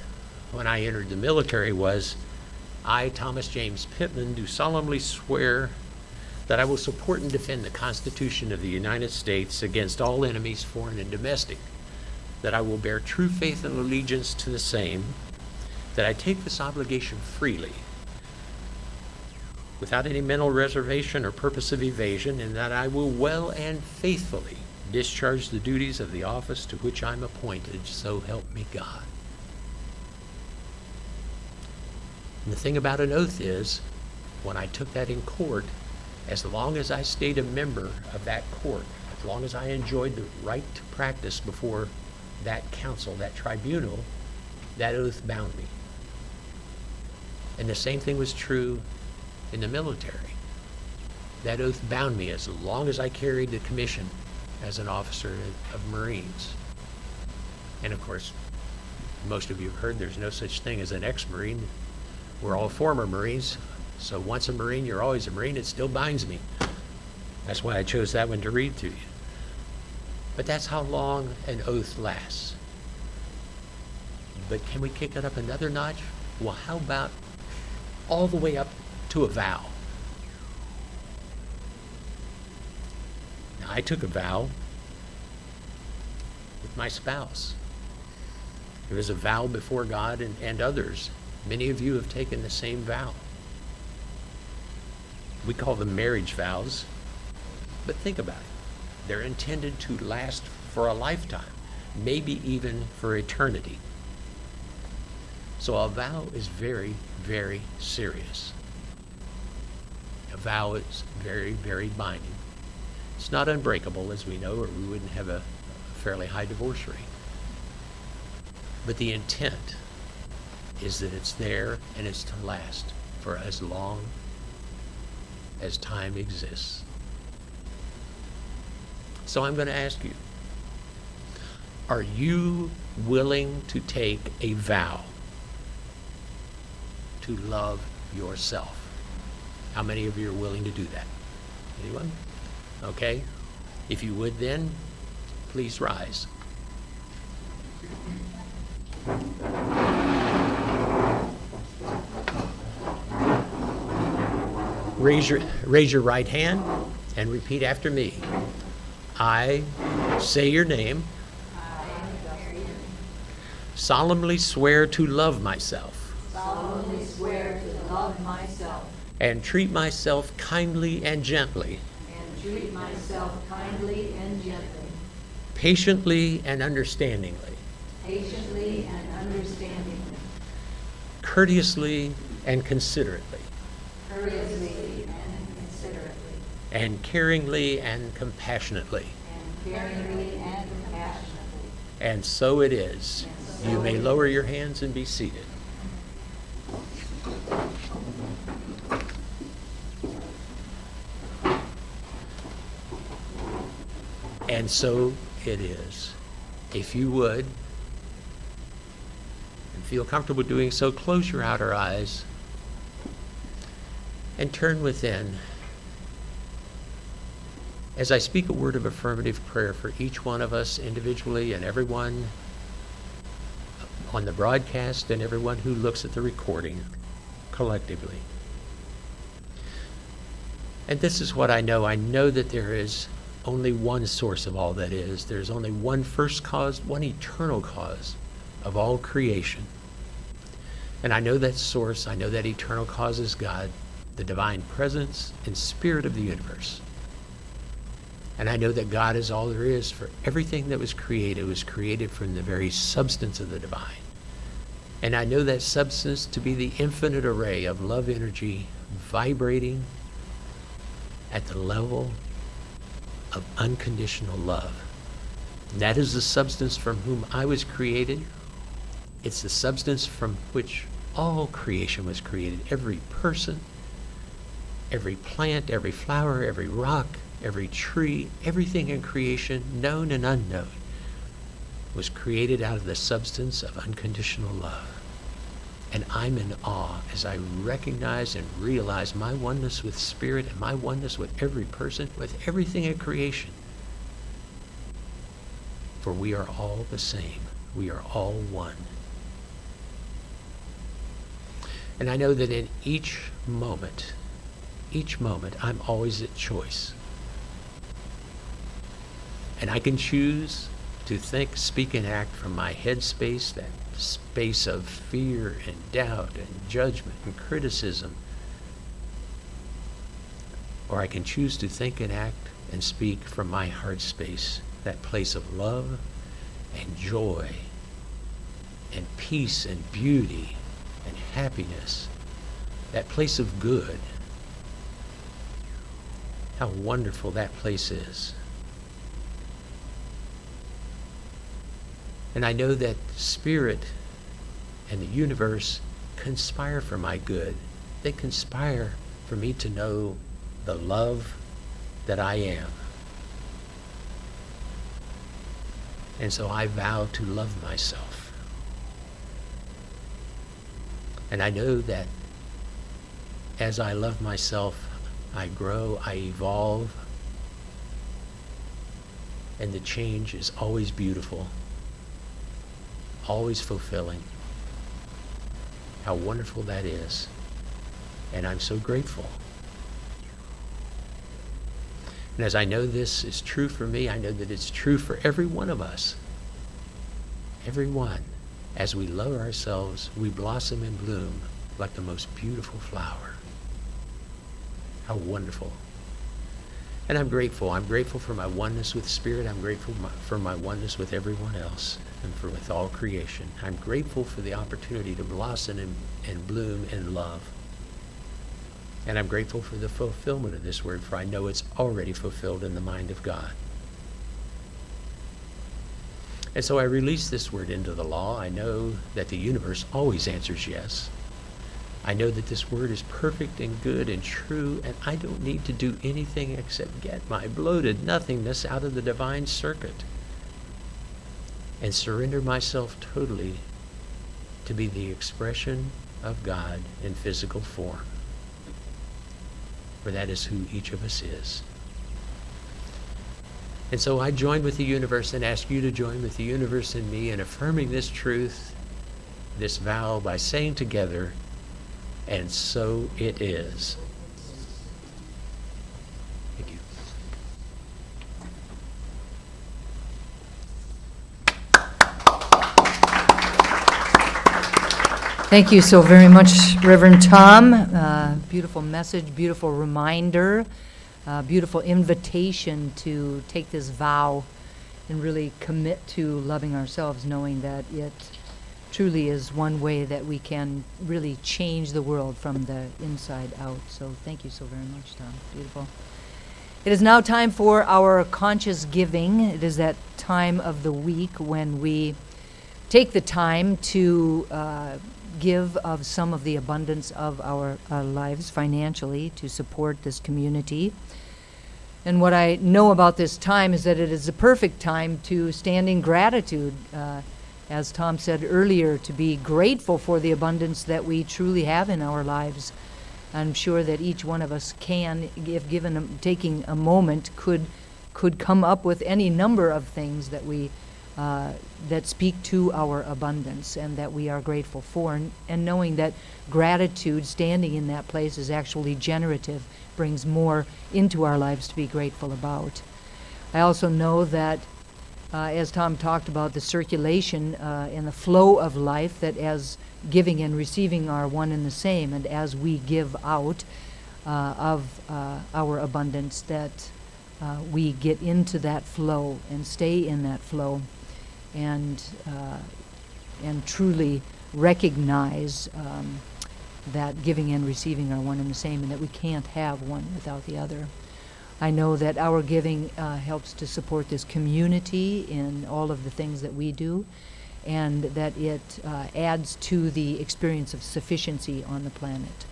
when I entered the military was, I, Thomas James Pitman, do solemnly swear that I will support and defend the Constitution of the United States against all enemies, foreign and domestic, that I will bear true faith and allegiance to the same, that I take this obligation freely, without any mental reservation or purpose of evasion, and that I will well and faithfully discharge the duties of the office to which I'm appointed, so help me God. And the thing about an oath is, when I took that in court, as long as I stayed a member of that court, as long as I enjoyed the right to practice before that council, that tribunal, that oath bound me. And the same thing was true in the military. That oath bound me as long as I carried the commission as an officer of Marines. And of course, most of you have heard there's no such thing as an ex-Marine. We're all former Marines. So once a Marine, you're always a Marine. It still binds me. That's why I chose that one to read to you. But that's how long an oath lasts. But can we kick it up another notch? Well, how about all the way up to a vow? Now, I took a vow with my spouse. It was a vow before God and others. Many of you have taken the same vow. We call them marriage vows, but think about it. They're intended to last for a lifetime, maybe even for eternity. So a vow is very, very serious. A vow is very, very binding. It's not unbreakable, as we know, or we wouldn't have a fairly high divorce rate. But the intent is that it's there and it's to last for as long as time exists. So I'm going to ask you, are you willing to take a vow to love yourself? How many of you are willing to do that? Anyone? Okay. If you would then, please rise. Raise your right hand and repeat after me. I say your name. Solemnly swear to love myself. Solemnly swear to love myself. And treat myself kindly and gently. And treat myself kindly and gently. Patiently and understandingly. Patiently and understandingly. Courteously and considerately. Courteously and considerately. And caringly and compassionately. And caringly and compassionately. And so it is. You may lower your hands and be seated. And so it is. If you would, and feel comfortable doing so, close your outer eyes and turn within. As I speak a word of affirmative prayer for each one of us individually and everyone on the broadcast and everyone who looks at the recording collectively. And this is what I know. I know that there is only one source of all that is. There's only one first cause, one eternal cause of all creation. And I know that source, I know that eternal cause is God, the divine presence and spirit of the universe. And I know that God is all there is for everything that was created. It was created from the very substance of the divine. And I know that substance to be the infinite array of love energy vibrating at the level of unconditional love. And that is the substance from whom I was created. It's the substance from which all creation was created. Every person, every plant, every flower, every rock, every tree, everything in creation, known and unknown, was created out of the substance of unconditional love. And I'm in awe as I recognize and realize my oneness with spirit and my oneness with every person, with everything in creation. For we are all the same. We are all one. And I know that in each moment, I'm always at choice. And I can choose to think, speak, and act from my head space, that space of fear and doubt and judgment and criticism, or I can choose to think and act and speak from my heart space, that place of love and joy and peace and beauty and happiness, that place of good. How wonderful that place is. And I know that Spirit and the universe conspire for my good. They conspire for me to know the love that I am. And so I vow to love myself. And I know that as I love myself, I grow, I evolve, and the change is always beautiful, always fulfilling. How wonderful that is. And I'm so grateful. And as I know this is true for me, I know that it's true for every one of us. Every one. As we love ourselves, we blossom and bloom like the most beautiful flower. How wonderful. And I'm grateful. I'm grateful for my oneness with Spirit. I'm grateful for my oneness with everyone else and with all creation. I'm grateful for the opportunity to blossom and bloom in love. And I'm grateful for the fulfillment of this word, for I know it's already fulfilled in the mind of God. And so I release this word into the law. I know that the universe always answers yes. I know that this word is perfect and good and true, and I don't need to do anything except get my bloated nothingness out of the divine circuit and surrender myself totally to be the expression of God in physical form. For that is who each of us is. And so I join with the universe and ask you to join with the universe and me in affirming this truth, this vow, by saying together, and so it is. Thank you. Thank you so very much, Reverend Tom. Beautiful message, beautiful reminder, beautiful invitation to take this vow and really commit to loving ourselves, knowing that it truly is one way that we can really change the world from the inside out. So thank you so very much, Tom. Beautiful. It is now time for our conscious giving. It is that time of the week when we take the time to give of some of the abundance of our lives financially to support this community. And what I know about this time is that it is the perfect time to stand in gratitude, as Tom said earlier, to be grateful for the abundance that we truly have in our lives. I'm sure that each one of us can, if given taking a moment, could come up with any number of things that we that speak to our abundance and that we are grateful for, and knowing that gratitude, standing in that place, is actually generative, brings more into our lives to be grateful about. I also know that as Tom talked about the circulation and the flow of life, that as giving and receiving are one and the same, and as we give out of our abundance, that we get into that flow and stay in that flow, and truly recognize that giving and receiving are one and the same, and that we can't have one without the other. I know that our giving helps to support this community in all of the things that we do, and that it adds to the experience of sufficiency on the planet.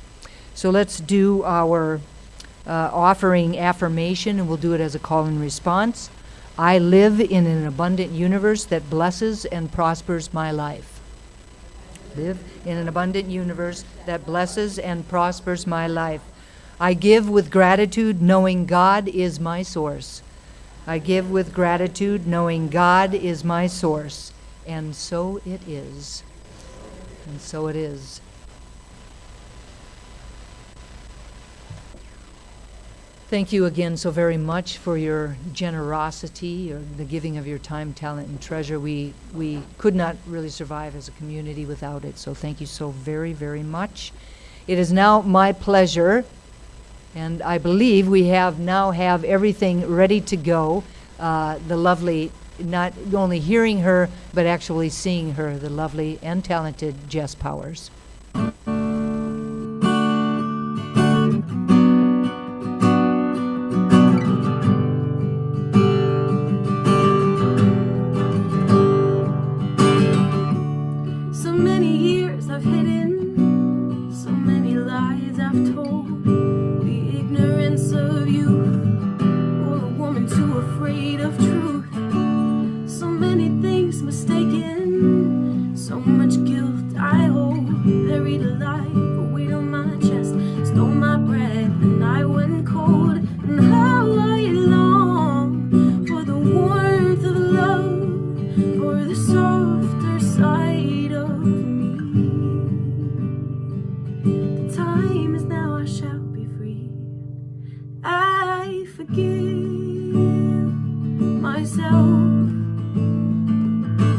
So let's do our offering affirmation, and we'll do it as a call and response. I live in an abundant universe that blesses and prospers my life. Live in an abundant universe that blesses and prospers my life. I give with gratitude, knowing God is my source. I give with gratitude, knowing God is my source. And so it is. And so it is. Thank you again so very much for your generosity, or the giving of your time, talent, and treasure. We could not really survive as a community without it, so thank you so very, very much. It is now my pleasure And I believe we now have everything ready to go. The lovely, not only hearing her, but actually seeing her, the lovely and talented Jess Powers. So many years I've hidden, so many lies I've told. The ignorance of youth, or a woman too afraid of truth. So many things mistaken, so much guilt I hold. Buried alive, a weight on my chest, stole my breath and I went cold. And how I long for the warmth of love, for the softer side of me. The time is now, I shall be free. I forgive myself.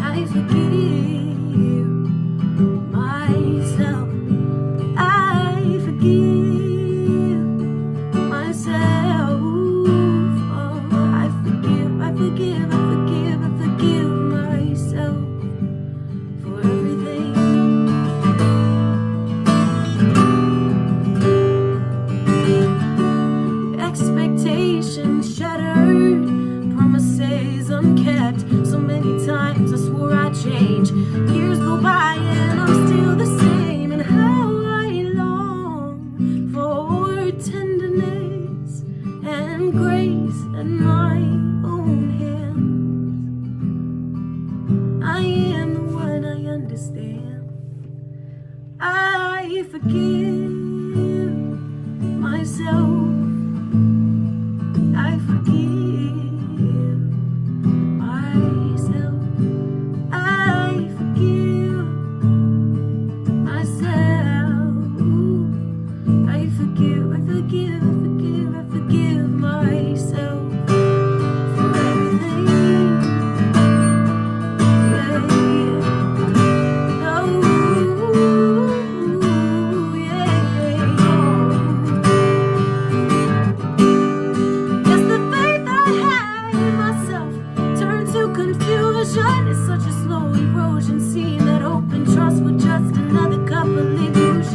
I forgive myself. I forgive myself. Oh, I forgive, I forgive, I forgive, I forgive myself for everything. Expectations shattered, promises unkept. So many times I swore I'd change. Years go by and I'm still the same. And how I long for tenderness and grace at my own hands. I am the one, I understand. I forgive myself. I forgive myself. I forgive myself. I forgive, I forgive, I forgive, I forgive myself for everything. Yeah, yeah. Oh, yeah. Yes, the faith I had in myself turned to confusion. It's such a slow erosion. Seeing that open trust with just another couple illusions.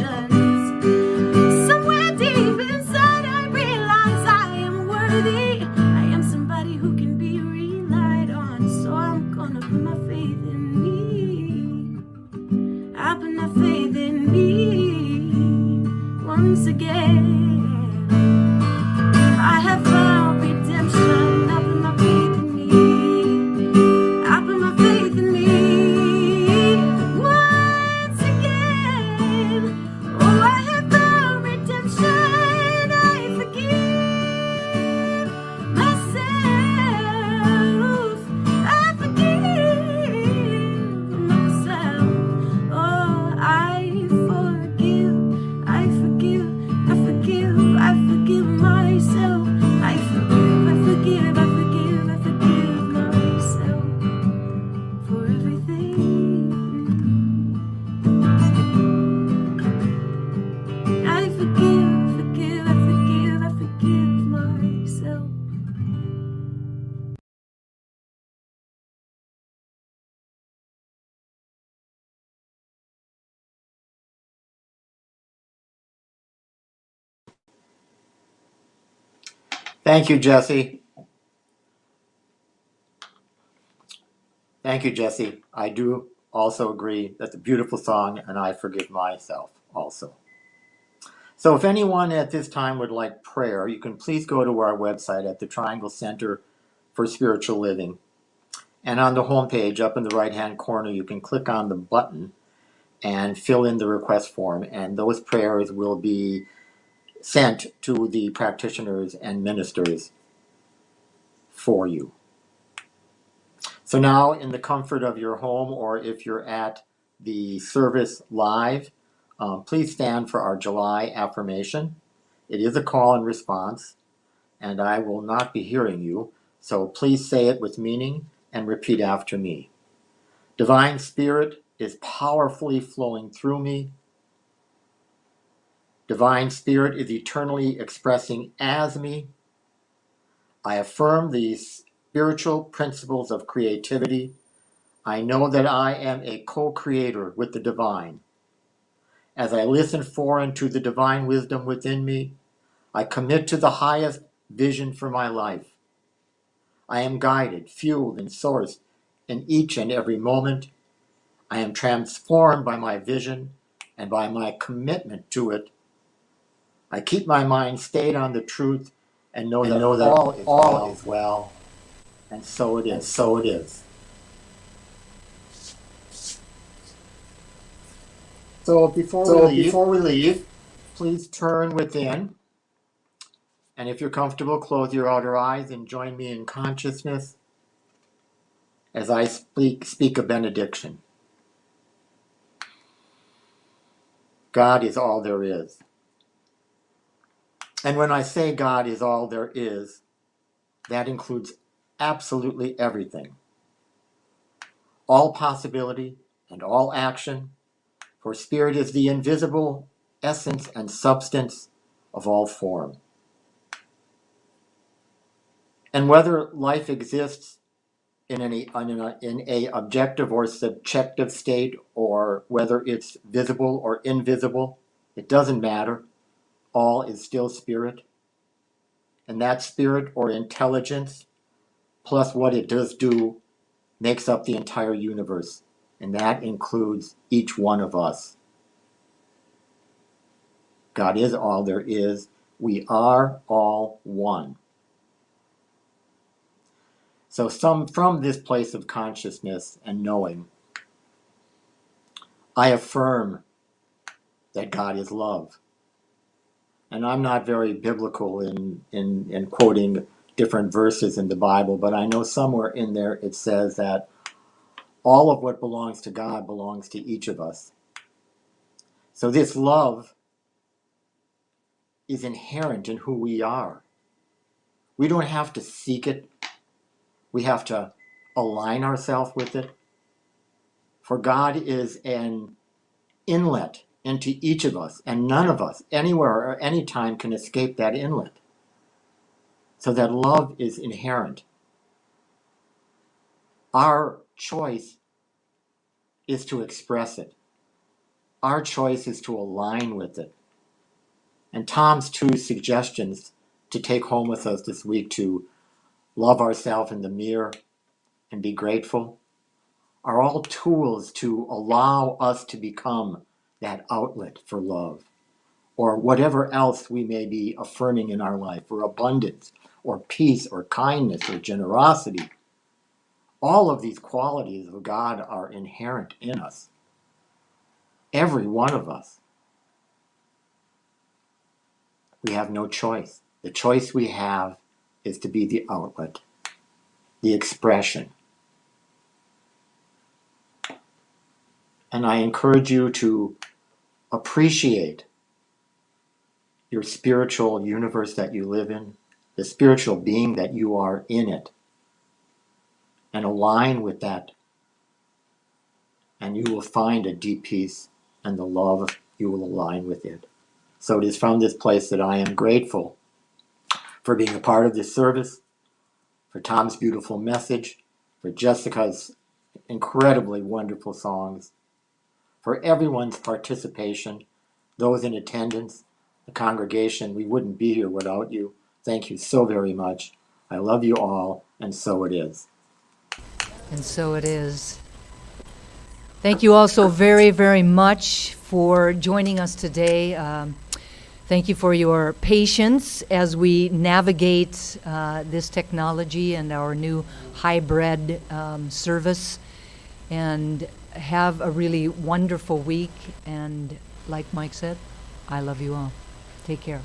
Somewhere deep inside I realize I am worthy. I am somebody who can be relied on. So I'm gonna put my faith in me. I put my faith in me once again. I have found redemption. I put my faith in me. I put my faith in me once again. Oh, I have found redemption. I forgive myself. I forgive myself. Oh, I forgive. I forgive. I forgive. I forgive myself. I forgive. I forgive. I forgive. I forgive myself for everything. I forgive. Forgive. I forgive. I forgive myself. Thank you, Jesse. Thank you, Jesse. I do also agree that's a beautiful song, and I forgive myself also. So if anyone at this time would like prayer, you can please go to our website at the Triangle Center for Spiritual Living. And on the homepage, up in the right-hand corner, you can click on the button and fill in the request form, and those prayers will be sent to the practitioners and ministers for you. So now, in the comfort of your home, or if you're at the service live, please stand for our July affirmation. It is a call and response, and I will not be hearing you, so please say it with meaning and repeat after me. Divine Spirit is powerfully flowing through me. Divine Spirit is eternally expressing as me. I affirm these spiritual principles of creativity. I know that I am a co-creator with the divine. As I listen for and to the divine wisdom within me, I commit to the highest vision for my life. I am guided, fueled, and sourced in each and every moment. I am transformed by my vision and by my commitment to it. I keep my mind stayed on the truth and know that all is well. And so it is. So it is. So before we leave, please turn within. And if you're comfortable, close your outer eyes and join me in consciousness as I speak a benediction. God is all there is. And when I say God is all there is, that includes absolutely everything. All possibility and all action, for Spirit is the invisible essence and substance of all form. And whether life exists in a objective or subjective state, or whether it's visible or invisible, it doesn't matter. All is still Spirit. And that Spirit or intelligence, plus what it does do, makes up the entire universe. And that includes each one of us. God is all there is. We are all one. So from this place of consciousness and knowing, I affirm that God is love. And I'm not very biblical in quoting different verses in the Bible, but I know somewhere in there it says that all of what belongs to God belongs to each of us. So this love is inherent in who we are. We don't have to seek it. We have to align ourselves with it. For God is an inlet into each of us, and none of us, anywhere or anytime, can escape that inlet. So that love is inherent. Our choice is to express it. Our choice is to align with it. And Tom's two suggestions to take home with us this week, to love ourselves in the mirror and be grateful, are all tools to allow us to become that outlet for love, or whatever else we may be affirming in our life, or abundance, or peace, or kindness, or generosity. All of these qualities of God are inherent in us. Every one of us. We have no choice. The choice we have is to be the outlet, the expression. And I encourage you to appreciate your spiritual universe that you live in, the spiritual being that you are in it, and align with that. And you will find a deep peace, and the love, you will align with it. So it is from this place that I am grateful for being a part of this service, for Tom's beautiful message, for Jessica's incredibly wonderful songs, for everyone's participation, those in attendance, the congregation. We wouldn't be here without you. Thank you so very much. I love you all, and so it is. And so it is. Thank you all so very, very much for joining us today. Thank you for your patience as we navigate this technology and our new hybrid service. And have a really wonderful week. And like Mike said, I love you all. Take care.